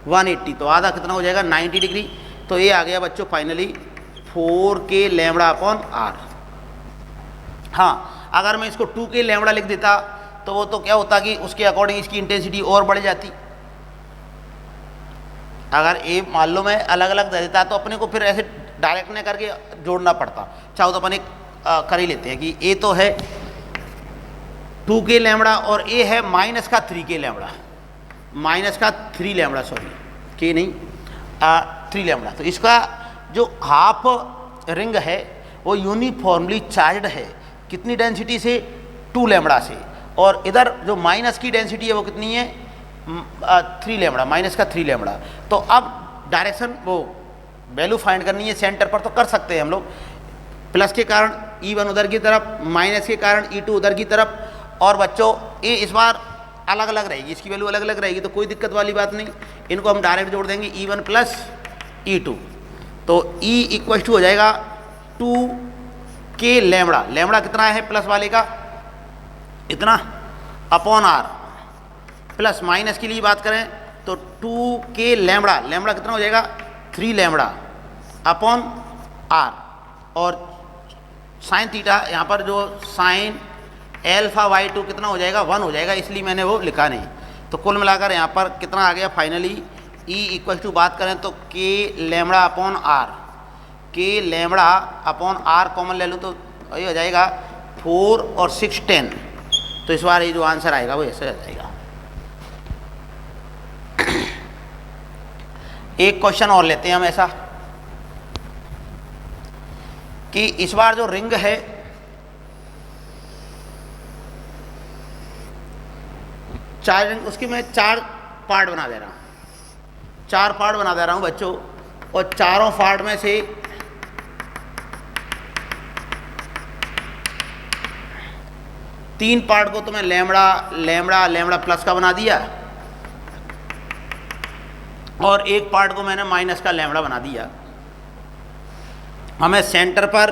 180, तो आधा कितना हो जाएगा 90 डिग्री। तो ये आ गया बच्चों finally 4k lambda upon are. हाँ अगर मैं इसको 2k लैम्बडा लिख देता तो वो तो क्या होता कि उसके अकॉर्डिंग इसकी इंटेंसिटी और बढ़ जाती, अगर ए मान लो मैं अलग अलग दे देता तो अपने को फिर ऐसे डायरेक्ट नहीं करके जोड़ना पड़ता। चाहो तो अपन एक कर ही लेते हैं कि ए तो है 2k लैम्बडा और ए है माइनस का 3k लैम्बडा, माइनस का 3 लैम्बडा, सॉरी के नहीं 3 लैम्बडा। तो इसका जो हाफ रिंग है वो यूनिफॉर्मली चार्ज्ड है, कितनी डेंसिटी से 2 लैम्बडा से, और इधर जो माइनस की डेंसिटी है वो कितनी है 3 लैम्बडा, माइनस का 3 लैम्बडा। तो अब डायरेक्शन वो वैल्यू फाइंड करनी है सेंटर पर, तो कर सकते हैं हम लोग। प्लस के कारण E1 उधर की तरफ, माइनस के कारण E2 उधर की तरफ, और बच्चों ए इस बार अलग अलग रहेगी, इसकी वैल्यू अलग अलग रहेगी, तो कोई दिक्कत वाली बात नहीं। इनको हम डायरेक्ट जोड़ देंगे E1 प्लस E2, तो E इक्वल टू हो जाएगा 2k लैम्बडा, लैम्बडा कितना है प्लस वाले का इतना अपॉन R, प्लस माइनस के लिए बात करें तो 2k लैम्बडा, लैम्बडा कितना हो जाएगा 3 लैम्बडा अपॉन R, और साइन थीटा यहाँ पर जो साइन एल्फा y2 कितना हो जाएगा 1 हो जाएगा, इसलिए मैंने वो लिखा नहीं। तो कुल मिलाकर यहाँ पर कितना आ गया फाइनली E इक्वल टू बात करें तो k lambda upon R, k lambda upon R common ले लूँ तो ये हो जाएगा 4 और 6 10। तो इस बार ये जो आंसर आएगा वो ऐसे आ जाएगा। एक क्वेश्चन और लेते हैं हम ऐसा कि इस बार जो रिंग है चार रिंग, उसकी मैं 4 पार्ट बना दे रहा हूँ, 4 पार्ट बना दे रहा हूँ बच्चों, और चारों पार्ट में से तीन पार्ट को तो मैं लैम्बडा लैम्बडा लैम्बडा प्लस का बना दिया, और एक पार्ट को मैंने माइनस का लैम्बडा बना दिया। हमें सेंटर पर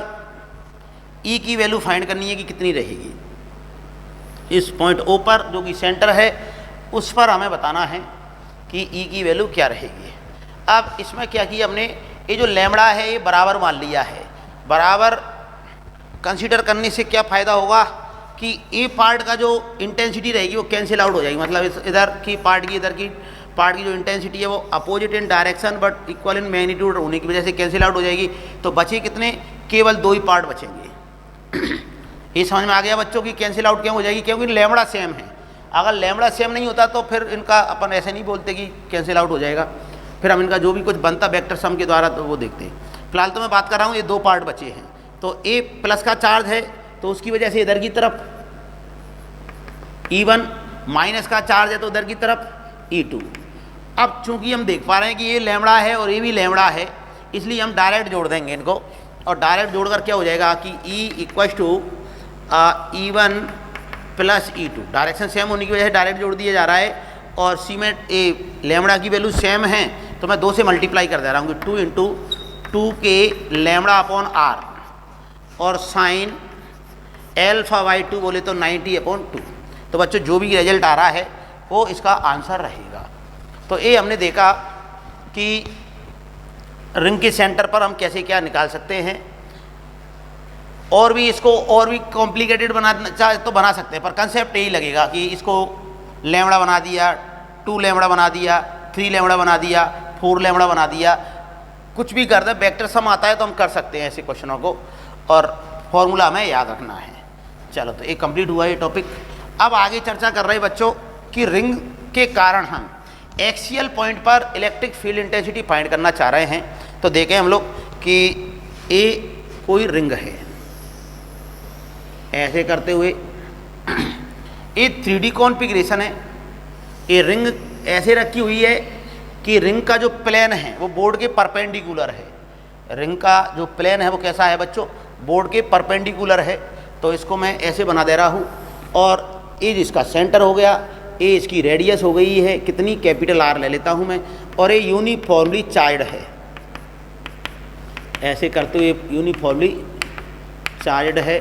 E की वैल्यू फाइंड करनी है कि कितनी रहेगी। इस पॉइंट O पर जो कि सेंटर है उस पर हमें बताना है कि E की वैल्यू क्या रहेगी। अब इसमें क्या किया हमने, ये जो लैम्बडा है ये बराबर मान लिया है। बराबर कंसीडर करने से क्या फ़ायदा होगा कि ए पार्ट का जो इंटेंसिटी रहेगी वो कैंसिल आउट हो जाएगी, मतलब इधर की पार्ट की इधर की पार्ट की जो इंटेंसिटी है वो opposite in direction but equal in magnitude होने की वजह से कैंसिल आउट हो जाएगी। तो बचे कितने, केवल 2 ही पार्ट बचेंगे। ये समझ में आ गया बच्चों की कैंसिल आउट क्यों हो जाएगी, क्योंकि लैम्बडा सेम है। अगर लैम्बडा सेम नहीं होता तो फिर इनका अपन ऐसे नहीं बोलते कि कैंसिल आउट हो जाएगा, फिर हम इनका जो भी कुछ बनता वेक्टर सम के द्वारा तो वो देखते हैं। फिलहाल तो मैं बात कर रहा हूँ ये 2 पार्ट बचे हैं। तो ए प्लस का चार्ज है तो उसकी वजह से इधर की तरफ E1, माइनस का चार्ज है तो उधर की तरफ E2। अब चूंकि हम देख पा रहे हैं कि ये लैम्बडा है और ये भी लैम्बडा है, इसलिए हम डायरेक्ट जोड़ देंगे इनको, और डायरेक्ट जोड़कर क्या हो जाएगा कि E equal to E1 plus E2, direction same होने की वजह से डायरेक्ट जोड़ दिया जा रहा है, और सी में ए लैम्बडा की वैल्यू सेम है तो मैं 2 से मल्टीप्लाई कर दे रहा हूँ कि 2 into 2k lambda upon R, और साइन एल्फा y2 बोले तो 90 अपॉन 2। तो बच्चों जो भी रिजल्ट आ रहा है वो इसका आंसर रहेगा। तो ये हमने देखा कि रिंग के सेंटर पर हम कैसे क्या निकाल सकते हैं, और भी इसको और भी कॉम्प्लिकेटेड बनाना चाहे तो बना सकते हैं, पर कंसेप्ट यही लगेगा कि इसको लैम्बडा बना दिया, 2 लैम्बडा बना दिया, 3 लैम्बडा बना दिया, 4 लैम्बडा बना दिया, कुछ भी कर दे, वेक्टर सम आता है तो हम कर सकते हैं ऐसे क्वेश्चनों को, और फॉर्मूला हमें याद रखना है। चलो तो ये कंप्लीट हुआ ये टॉपिक। अब आगे चर्चा कर रहे हैं बच्चों कि रिंग के कारण हम एक्सियल पॉइंट पर इलेक्ट्रिक फील्ड इंटेंसिटी फाइंड करना चाह रहे हैं। तो देखें हम लोग कि ए कोई रिंग है, ऐसे करते हुए ये 3D कॉन्फ़िगरेशन है। ये रिंग ऐसे रखी हुई है कि रिंग का जो प्लेन है वो बोर्ड के परपेंडिकुलर है। रिंग का जो प्लेन है वो कैसा है बच्चों, बोर्ड के परपेंडिकुलर है। तो इसको मैं ऐसे बना दे रहा हूँ, और ए जिसका सेंटर हो गया, ए इसकी रेडियस हो गई है कितनी, कैपिटल R ले लेता हूँ मैं, और ये यूनिफॉर्मली चार्ज्ड है। ऐसे करते हुए यूनिफॉर्मली चार्ज्ड है,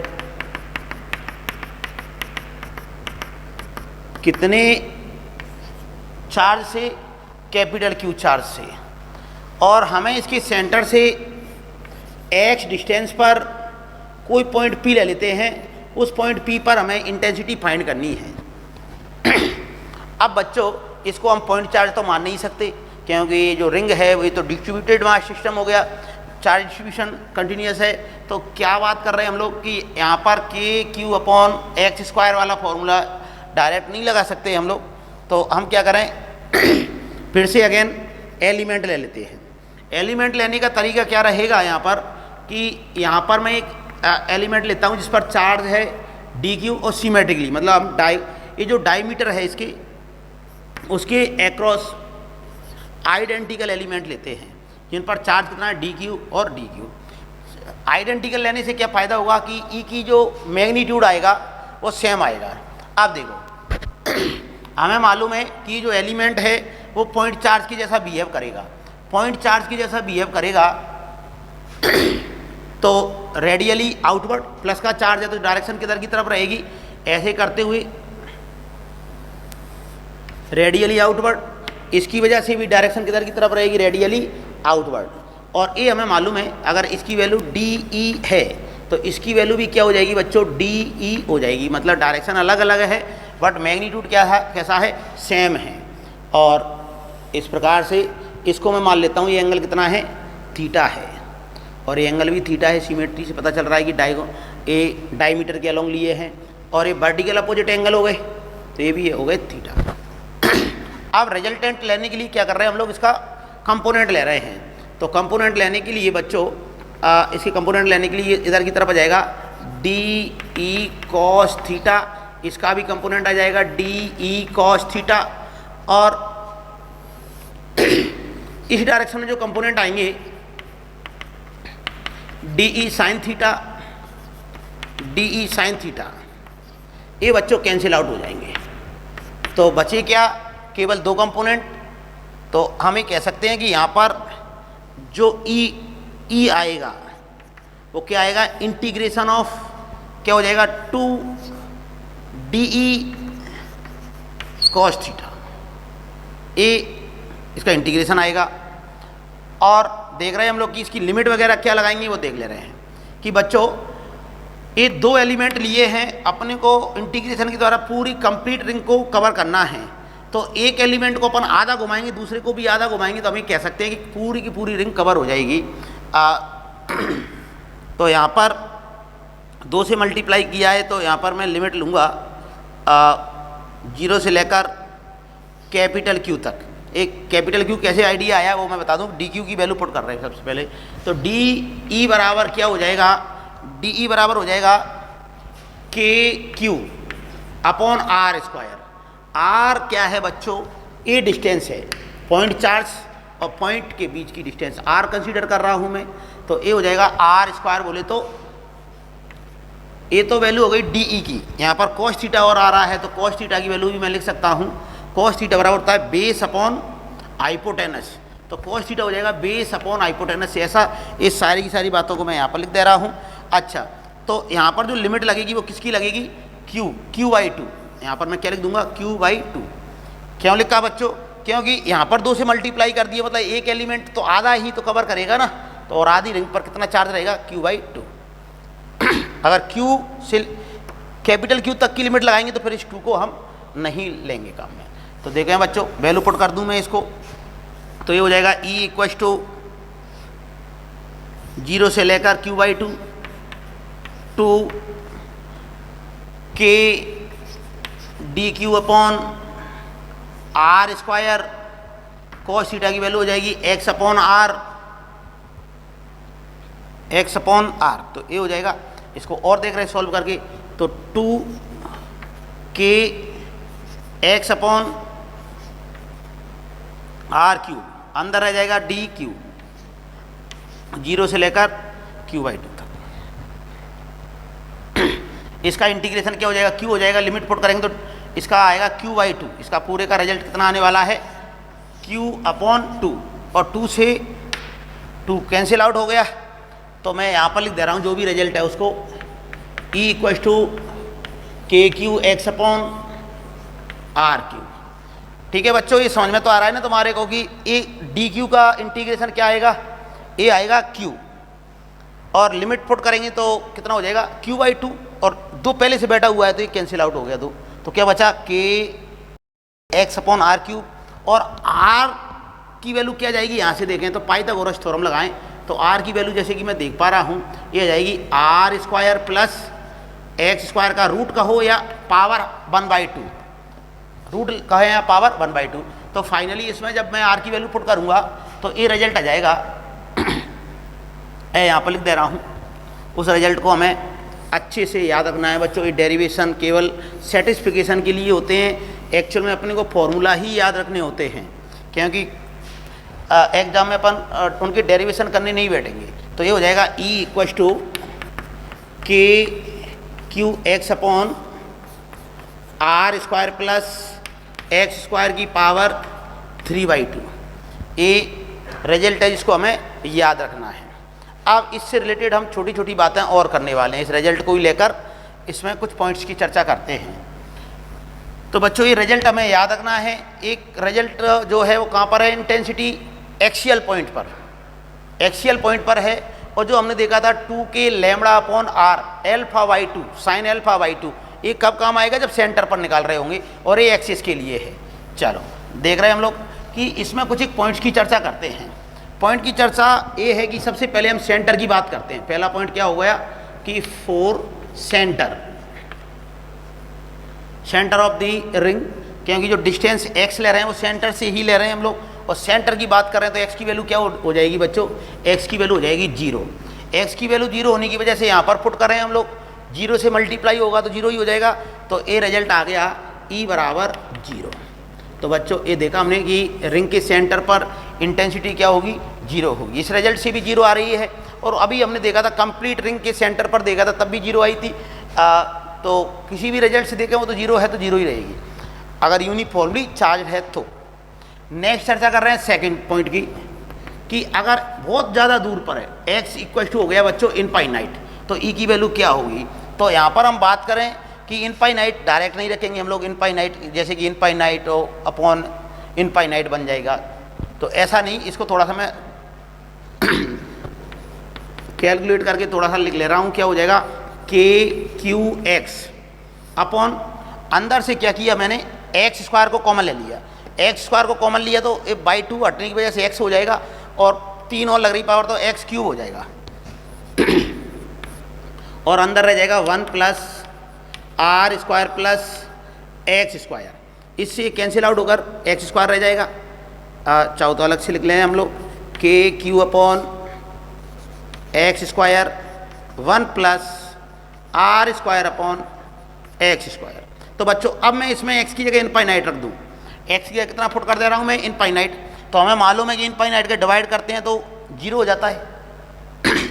कितने चार्ज से, कैपिटल Q चार्ज से, और हमें इसके सेंटर से x डिस्टेंस पर कोई पॉइंट P ले लेते हैं, उस पॉइंट P पर हमें इंटेंसिटी फाइंड करनी है। अब बच्चों इसको हम पॉइंट चार्ज तो मान नहीं सकते, क्योंकि जो रिंग है वही तो डिस्ट्रीब्यूटेड मास सिस्टम हो गया, चार्ज डिस्ट्रीब्यूशन कंटिन्यूस है। तो क्या बात कर रहे हैं हम लोग कि यहाँ पर के क्यू अपॉन एक्स स्क्वायर वाला फॉर्मूला डायरेक्ट नहीं लगा सकते हम लोग, तो हम क्या करें फिर से अगेन एलिमेंट ले लेते हैं। एलिमेंट लेने का तरीका क्या रहेगा यहाँ पर कि यहाँ पर मैं एक एलिमेंट लेता हूँ जिस पर चार्ज है डी क्यू और सीमेट्रिकली, मतलब हम ये जो डायमीटर है इसके उसके एक्रॉस आइडेंटिकल एलिमेंट लेते हैं जिन पर चार्ज कितना है डी क्यू और डी क्यू। आइडेंटिकल लेने से क्या फ़ायदा होगा कि ई की जो मैग्नीट्यूड आएगा वो सेम आएगा। आप देखो हमें मालूम है कि जो एलिमेंट है वो पॉइंट चार्ज की जैसा बिहेव करेगा, पॉइंट चार्ज की जैसा बिहेव करेगा तो रेडियली आउटवर्ड, प्लस का चार्ज है तो डायरेक्शन किधर की तरफ रहेगी, ऐसे करते हुए रेडियली आउटवर्ड, इसकी वजह से भी डायरेक्शन किधर की तरफ रहेगी, रेडियली आउटवर्ड। और ये हमें मालूम है अगर इसकी वैल्यू डी ई है तो इसकी वैल्यू भी क्या हो जाएगी बच्चों, डी ई हो जाएगी। मतलब डायरेक्शन अलग अलग है बट मैग्नीट्यूड क्या है, कैसा है, सेम है। और इस प्रकार से इसको मैं मान लेता हूँ ये एंगल कितना है, थीटा है, और ये एंगल भी थीटा है। सिमेट्री से पता चल रहा है कि डायमीटर के अलोंग लिए हैं, और ये वर्टिकल अपोजिट एंगल हो गए तो ये भी हो गए थीटा। अब रिजल्टेंट लेने के लिए क्या कर रहे हैं हम लोग, इसका कंपोनेंट ले रहे हैं। तो कंपोनेंट लेने के लिए बच्चों इसके कंपोनेंट लेने के लिए इधर की तरफ आ जाएगा डी ई कॉस थीटा, इसका भी कंपोनेंट आ जाएगा डी ई कॉस थीटा, और इस डायरेक्शन में जो कंपोनेंट आएंगे D E sine theta, D E sine theta, ये बच्चों कैंसिल आउट हो जाएंगे। तो बचे क्या, केवल दो कंपोनेंट। तो हम ये कह सकते हैं कि यहाँ पर जो ई आएगा वो क्या आएगा, इंटीग्रेशन ऑफ क्या हो जाएगा, two D E cos theta, A इसका इंटीग्रेशन आएगा। और देख रहे हैं हम लोग कि इसकी लिमिट वगैरह क्या लगाएंगे वो देख ले रहे हैं कि बच्चों ये दो एलिमेंट लिए हैं, अपने को इंटीग्रेशन के द्वारा पूरी कंप्लीट रिंग को कवर करना है। तो एक एलिमेंट को अपन आधा घुमाएंगे, दूसरे को भी आधा घुमाएंगे, तो हम ये कह सकते हैं कि पूरी की पूरी रिंग कवर हो जाएगी। तो यहाँ पर 2 से मल्टीप्लाई किया है तो यहाँ पर मैं लिमिट लूँगा 0 से लेकर कैपिटल क्यू तक। एक कैपिटल क्यू कैसे आइडिया आया वो मैं बता दूँ, डी क्यू की वैल्यू पुट कर रहे हैं सबसे पहले। तो डी ई बराबर क्या हो जाएगा, डी ई बराबर हो जाएगा K Q upon are square. R क्या है बच्चों, ए डिस्टेंस है, पॉइंट चार्ज और पॉइंट के बीच की डिस्टेंस आर कंसीडर कर रहा हूं मैं, तो ए हो जाएगा आर स्क्वायर। बोले तो ए तो वैल्यू हो गई डी ई की, यहाँ पर कॉस थीटा और आ रहा है तो कॉस थीटा की वैल्यू भी मैं लिख सकता हूँ। कॉस थीटा बराबर होता है बेस अपॉन हाइपोटेनस, तो कॉस थीटा हो जाएगा बेस अपॉन हाइपोटेनस। ऐसा इस सारी की सारी बातों को मैं यहाँ पर लिख दे रहा हूँ। अच्छा, तो यहाँ पर जो लिमिट लगेगी वो किसकी लगेगी, क्यू बाई टू। यहाँ पर मैं क्या लिख दूंगा, Q/2। क्यों लिखा बच्चों, क्योंकि यहाँ पर 2 से मल्टीप्लाई कर दिया, मतलब एक एलिमेंट तो आधा ही तो कवर करेगा ना, तो और आधी रिंग पर कितना चार्ज रहेगा, Q/2। अगर Q से कैपिटल Q तक की लिमिट लगाएंगे तो फिर इस 2 को हम नहीं लेंगे काम में। तो देखें बच्चों, वैल्यू पुट कर दूं मैं इसको, तो ये हो जाएगा E = 0 से लेकर Q/2 two K D Q upon are square, cos theta की वैल्यू हो जाएगी एक्स अपॉन आर, तो ये हो जाएगा। इसको और देख रहे हैं सॉल्व करके, तो 2 के एक्स अपॉन आर क्यू, अंदर रह जाएगा डी क्यू, 0 से लेकर Q/2 तक। इसका इंटीग्रेशन क्या हो जाएगा, Q हो जाएगा, लिमिट पुट करेंगे तो इसका आएगा Q/2। इसका पूरे का रिजल्ट कितना आने वाला है, Q/2, और 2 से 2 कैंसिल आउट हो गया। तो मैं यहाँ पर लिख दे रहा हूँ जो भी रिजल्ट है उसको, E = KQ x upon RQ। ठीक है बच्चों, ये समझ में तो आ रहा है ना तुम्हारे को कि ए डी क्यू का इंटीग्रेशन क्या आएगा, ए आएगा Q, और लिमिट पुट करेंगे तो कितना हो जाएगा, Q/2, और 2 पहले से बैठा हुआ है तो ये कैंसिल आउट हो गया 2, तो क्या बचा, के एक्स अपॉन आर क्यूब, और आर की वैल्यू क्या जाएगी, यहाँ से देखें तो पाइथागोरस थ्योरम लगाएं तो आर की वैल्यू जैसे कि मैं देख पा रहा हूँ ये आ जाएगी R square plus X square का रूट कहो या पावर 1/2, रूट कहे या पावर 1/2। तो फाइनली इसमें जब मैं आर की वैल्यू पुट करूँगा तो ये रिजल्ट आ जाएगा, यहाँ पर लिख दे रहा हूँ। उस रिजल्ट को हमें अच्छे से याद रखना है बच्चों। ये डेरिवेशन केवल सेटिस्फिकेशन के लिए होते हैं, एक्चुअल में अपने को फॉर्मूला ही याद रखने होते हैं, क्योंकि एग्जाम में अपन उनके डेरिवेशन करने नहीं बैठेंगे। तो ये हो जाएगा E equal to K Q X upon are square plus X square की पावर 3/2। ये रिजल्ट है जिसको हमें याद रखना है। अब इससे रिलेटेड हम छोटी छोटी बातें और करने वाले हैं, इस रिजल्ट को ही लेकर इसमें कुछ पॉइंट्स की चर्चा करते हैं। तो बच्चों ये रिजल्ट हमें याद रखना है। एक रिजल्ट जो है वो कहाँ पर है, इंटेंसिटी एक्सियल पॉइंट पर, एक्सियल पॉइंट पर है। और जो हमने देखा था 2k lambda upon are α/2 sign α/2, ये कब काम आएगा, जब सेंटर पर निकाल रहे होंगे और ये एक्सिस के लिए है। चलो देख रहे हैं हम लोग कि इसमें कुछ एक पॉइंट्स की चर्चा करते हैं। पॉइंट की चर्चा ये है कि सबसे पहले हम सेंटर की बात करते हैं। पहला पॉइंट क्या हो गया कि for centre, centre of the ring, क्योंकि जो डिस्टेंस x ले रहे हैं वो सेंटर से ही ले रहे हैं हम लोग, और सेंटर की बात कर रहे हैं तो x की वैल्यू क्या हो जाएगी बच्चों, x की वैल्यू हो जाएगी 0। x की वैल्यू 0 होने की वजह से यहाँ पर पुट कर रहे हैं हम लोग, 0 से मल्टीप्लाई होगा तो 0 ही हो जाएगा। तो ये रिजल्ट आ गया E बराबर 0। तो बच्चों ये देखा हमने कि रिंग के सेंटर पर इंटेंसिटी क्या होगी, 0 होगी। इस रिजल्ट से भी 0 आ रही है। और अभी हमने देखा था कंप्लीट रिंग के सेंटर पर देखा था तब भी 0 आई थी। तो किसी भी रिजल्ट से देखें वो तो 0 है तो 0 ही रहेगी अगर यूनिफॉर्मली चार्ज है तो। नेक्स्ट चर्चा कर रहे हैं सेकंड पॉइंट की, कि अगर बहुत ज़्यादा दूर पर है, x इक्वल टू हो गया बच्चों इनफाइनाइट, तो E की वैल्यू क्या होगी। तो यहाँ पर हम बात करें कि इनफाइनाइट डायरेक्ट नहीं रखेंगे हम लोग, इनफाइनाइट जैसे कि इनफाइनाइट हो अपॉन इनफाइनाइट बन जाएगा, तो ऐसा नहीं, इसको थोड़ा सा मैं कैलकुलेट करके थोड़ा सा लिख ले रहा हूँ। क्या हो जाएगा KQX अपॉन, अंदर से क्या किया मैंने, एक्स स्क्वायर को कॉमन ले लिया, एक्स स्क्वायर को कॉमन लिया तो 1/2 हटने की वजह से x हो जाएगा, और 3 और लग रही पावर तो x क्यूब हो जाएगा और अंदर रह जाएगा 1 plus R square plus X square, इससे कैंसिल आउट होकर एक्स स्क्वायर रह जाएगा। चाहो तो अलग से लिख लें हम लोग, KQ upon X square 1 plus R square upon X square. तो बच्चों अब मैं इसमें x की जगह इनफाइनाइट रख दूँ, x की जगह कितना पुट कर दे रहा हूँ मैं, इनफाइनाइट। तो हमें मालूम है कि इनफाइनाइट के डिवाइड करते हैं तो 0 हो जाता है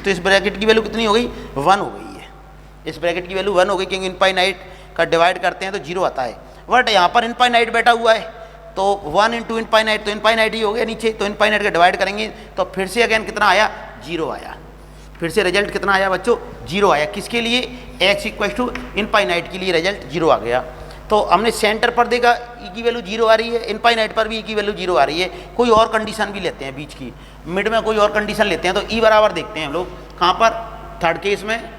तो इस ब्रैकेट की वैल्यू कितनी हो गई, 1 हो गई है। इस ब्रैकेट की वैल्यू 1 हो गई क्योंकि इनफाइनाइट का डिवाइड करते हैं तो 0 आता है। बट यहाँ पर इनफाइनाइट बैठा हुआ है तो 1 इंटू इनफाइनाइट तो इनफाइनाइट ही हो गया नीचे, तो इनफाइनाइट का डिवाइड करेंगे तो फिर से अगेन कितना आया, 0 आया। फिर से रिजल्ट कितना आया बच्चों, 0 आया। किसके लिए, x इक्वल टू इनफाइनाइट के लिए रिजल्ट 0 आ गया। तो हमने सेंटर पर देखा E की वैल्यू 0 आ रही है, इनफाइनाइट पर भी E की वैल्यू 0 आ रही है। कोई और कंडीशन भी लेते हैं बीच की, मिड में कोई और कंडीशन लेते हैं तो E बराबर देखते हैं हम लोग कहाँ पर, थर्ड केस में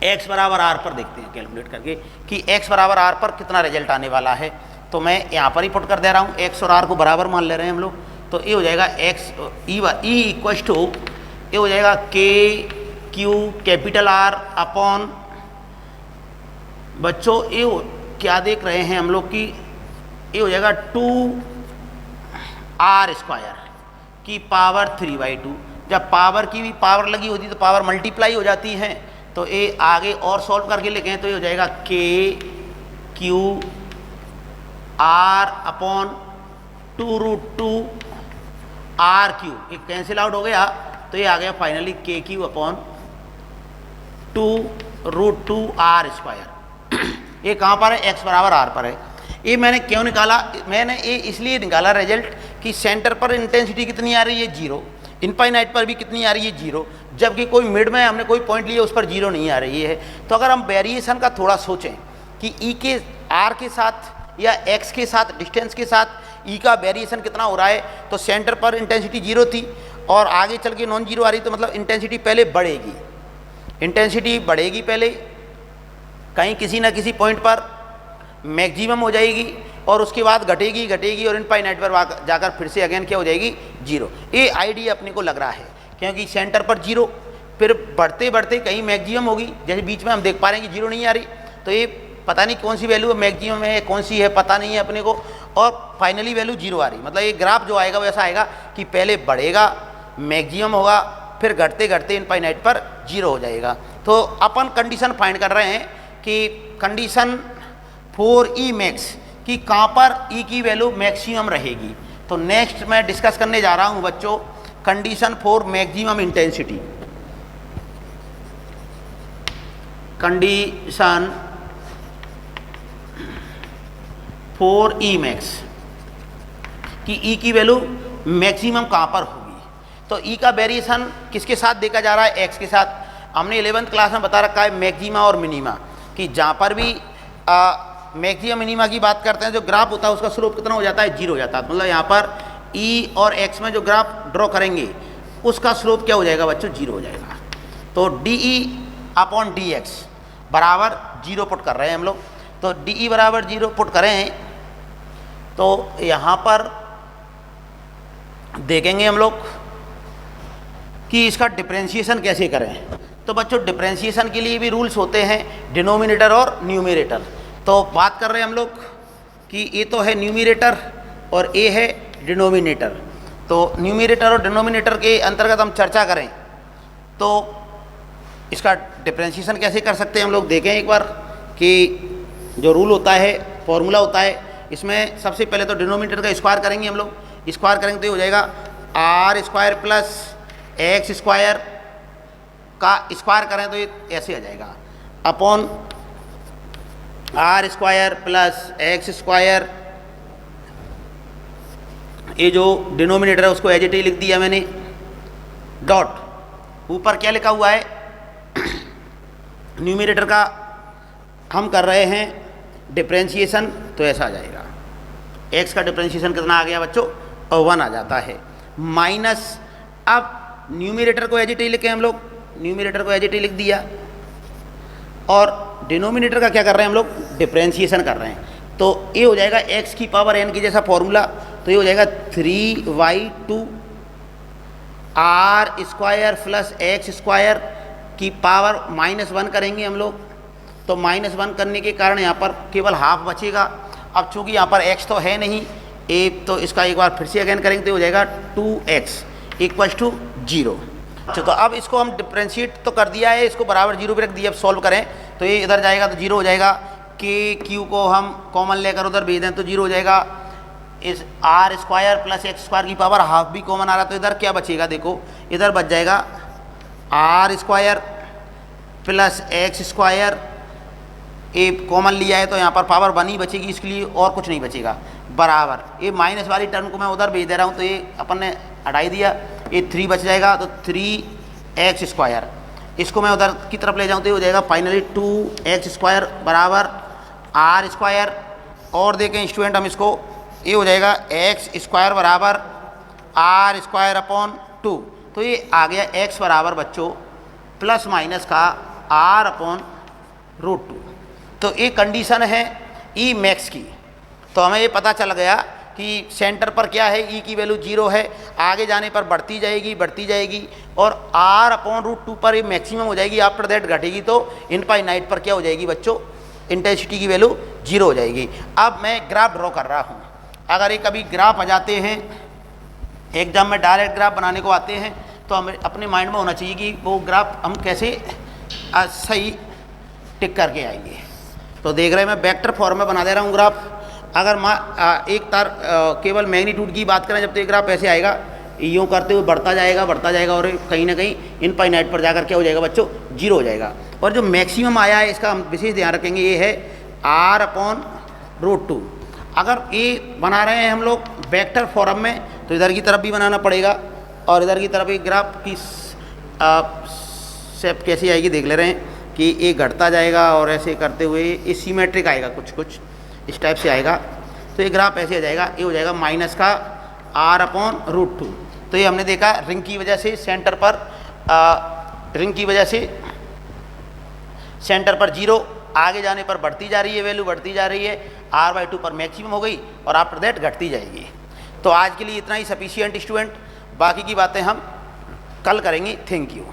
x बराबर r पर देखते हैं कैलकुलेट करके कि x बराबर r पर कितना रिजल्ट आने वाला है। तो मैं यहाँ पर ही पुट कर दे रहा हूँ, x और r को बराबर मान ले रहे हैं हम लोग। तो ये हो जाएगा x E इक्वल टू, ये हो जाएगा KQ कैपिटल R अपॉन, बच्चों ये क्या देख रहे हैं हम लोग कि ये हो जाएगा 2r स्क्वायर की पावर 3/2। जब पावर की भी पावर लगी होती तो पावर मल्टीप्लाई हो जाती है, तो ये आगे और सॉल्व करके लिखें तो ये हो जाएगा KQ R अपॉन 2√2r3, ये कैंसिल आउट हो गया तो ये आ गया finally KQ upon 2√2r square. ये कहाँ पर है, x बराबर r पर है। ये मैंने क्यों निकाला, मैंने ये इसलिए निकाला रिजल्ट कि सेंटर पर इंटेंसिटी कितनी आ रही है, 0, इनफाइनाइट पर भी कितनी आ रही है, 0, जबकि कोई मिड में हमने कोई पॉइंट लिया उस पर 0 नहीं आ रही है। तो अगर हम वेरिएशन का थोड़ा सोचें कि E के R के साथ या x के साथ, डिस्टेंस के साथ E का वेरिएशन कितना हो रहा है, तो सेंटर पर इंटेंसिटी 0 थी और आगे चल के नॉन 0 आ रही, तो मतलब इंटेंसिटी पहले बढ़ेगी, इंटेंसिटी बढ़ेगी पहले, कहीं किसी ना किसी पॉइंट पर मैक्सिमम हो जाएगी और उसके बाद घटेगी घटेगी और इनफाइनाइट पर जाकर फिर से अगेन क्या हो जाएगी, जीरो। ये आइडिया अपने को लग रहा है, क्योंकि सेंटर पर जीरो, फिर बढ़ते बढ़ते कहीं मैक्सिमम होगी, जैसे बीच में हम देख पा रहे हैं कि जीरो नहीं आ रही, तो ये पता नहीं कौन सी वैल्यू मैक्सिमम है, कौन सी है पता नहीं है अपने को, और फाइनली वैल्यू जीरो आ रही। मतलब ये ग्राफ जो आएगा वैसा आएगा कि पहले बढ़ेगा, मैक्सिमम होगा, फिर घटते घटते इनफाइनाइट पर जीरो हो जाएगा। तो अपन कंडीशन फाइंड कर रहे हैं कि कंडीशन फॉर ई मैक्स कि कहाँ पर ई की वैल्यू मैक्सिमम रहेगी। तो नेक्स्ट मैं डिस्कस करने जा रहा हूँ बच्चों condition for maximum intensity. Condition for E max कि ई की वैल्यू मैक्सिमम कहाँ पर होगी। तो ई का वेरिएशन किसके साथ देखा जा रहा है, एक्स के साथ। हमने 11th क्लास में बता रखा है मैक्सिमा और मिनिमा, कि जहाँ पर भी मैक्सिमम मिनिमा की बात करते हैं जो ग्राफ होता है उसका स्लोप कितना हो जाता है, जीरो हो जाता है। मतलब यहाँ पर ई और एक्स में जो ग्राफ ड्रॉ करेंगे उसका स्लोप क्या हो जाएगा बच्चों, जीरो हो जाएगा। तो D E upon D x बराबर जीरो पुट कर रहे हैं हम लोग। तो डी ई बराबर जीरो पुट करें तो यहाँ पर देखेंगे हम लोग कि इसका डिफरेंशिएशन कैसे करें। तो बच्चों डिफरेंशिएशन के लिए भी रूल्स होते हैं, डिनोमिनेटर और न्यूमरेटर। तो बात कर रहे हैं हम लोग कि ये तो है न्यूमरेटर और ये है डिनोमिनेटर। तो न्यूमरेटर और डिनोमिनेटर के अंतर्गत हम चर्चा करें तो इसका डिफरेंशिएशन कैसे कर सकते हैं हम लोग देखें एक बार कि जो रूल होता है, फॉर्मूला होता है, इसमें सबसे पहले तो डिनोमिनेटर का स्क्वायर करेंगे हम लोग। स्क्वायर करेंगे तो ये हो जाएगा R square plus X square का स्क्वायर करें तो ये ऐसे आ जाएगा upon are square plus X square. ये जो डिनोमिनेटर है उसको एज इट इज लिख दिया मैंने, डॉट ऊपर क्या लिखा हुआ है न्यूमरेटर का हम कर रहे हैं डिफरेंशिएशन, तो ऐसा आ जाएगा। एक्स का डिफरेंशिएशन कितना आ गया बच्चों, 1 आ जाता है। माइनस अब न्यूमरेटर को एज इट इज लिखे हम लोग, न्यूमरेटर को एज इट इज लिख दिया और डिनोमिनेटर का क्या कर रहे हैं हम लोग, डिफरेंशिएशन कर रहे हैं। तो ये हो जाएगा एक्स की पावर एन की जैसा फॉर्मूला, तो ये हो जाएगा 3y2 R square plus X square की पावर -1 करेंगे हम लोग। तो -1 करने के कारण यहाँ पर केवल हाफ बचेगा। अब चूँकि यहाँ पर x तो है नहीं, एक तो इसका एक बार फिर से अगेन करेंगे तो हो जाएगा 2x = 0। अच्छा, तो अब इसको हम डिफ्रेंशिएट तो कर दिया है, इसको बराबर 0 पे रख दिया। अब सॉल्व करें तो ये इधर जाएगा तो 0 हो जाएगा, के क्यू को हम कॉमन लेकर उधर भेज दें तो 0 हो जाएगा। इस R square plus X square की पावर हाफ भी कॉमन आ रहा, तो इधर क्या बचेगा, देखो इधर बच जाएगा R square plus X square. A common लिया है तो यहाँ पर पावर 1 ही बचेगी, इसके लिए और कुछ नहीं बचेगा, बराबर ये माइनस वाली टर्म को मैं उधर भेज दे रहा हूँ तो ये अपन ने हटाई दिया, ये 3 बच जाएगा तो 3x स्क्वायर। इसको मैं उधर की तरफ ले जाऊँ तो ये हो जाएगा फाइनली 2x स्क्वायर बराबर आर स्क्वायर। और देखें स्टूडेंट हम इसको, ये हो जाएगा x स्क्वायर बराबर आर स्क्वायर अपॉन 2। तो ये आ गया x बराबर बच्चों प्लस माइनस का r अपॉन √2। तो ये कंडीशन है ई मैक्स की। तो हमें ये पता चल गया कि सेंटर पर क्या है, ई की वैल्यू 0 है, आगे जाने पर बढ़ती जाएगी और r अपॉन √2 पर ये मैक्सिमम हो जाएगी। आफ्टर दैट घटेगी तो इनफाइनाइट पर क्या हो जाएगी बच्चों, इंटेंसिटी की वैल्यू 0 हो जाएगी। अब मैं ग्राफ ड्रॉ कर रहा हूँ। अगर ये कभी ग्राफ आ जाते हैं एग्जाम में, डायरेक्ट ग्राफ बनाने को आते हैं, तो हमें अपने माइंड में होना चाहिए कि वो ग्राफ हम कैसे सही टिक करके आएंगे। तो देख रहे हैं मैं वेक्टर फॉर्म में बना दे रहा हूँ ग्राफ। अगर एक तार केवल मैग्नीट्यूड की बात करें जब तो ये ग्राफ ऐसे आएगा, यूँ करते हुए बढ़ता जाएगा और कहीं ना कहीं इनफाइनाइट पर जाकर क्या हो जाएगा बच्चों, 0 हो जाएगा। और जो मैक्सिमम आया है इसका हम विशेष ध्यान रखेंगे, ये है r अपॉन √2। अगर ये बना रहे हैं हम लोग वेक्टर फॉर्म में तो इधर की तरफ भी बनाना पड़ेगा और इधर की तरफ एक ग्राफ की शेप कैसी आएगी देख ले रहे हैं कि ये घटता जाएगा और ऐसे करते हुए ये सिमेट्रिक आएगा, कुछ इस टाइप से आएगा। तो ये ग्राफ ऐसे आ जाएगा, ये हो जाएगा माइनस का r अपॉन √2। तो ये हमने देखा रिंग की वजह से सेंटर पर 0 आगे जाने पर बढ़ती जा रही है, वैल्यू बढ़ती जा रही है, R/2 पर मैक्सिमम हो गई और आफ्टर दैट घटती जाएगी। तो आज के लिए इतना ही सफिशिएंट स्टूडेंट, बाकी की बातें हम कल करेंगे। Thank you.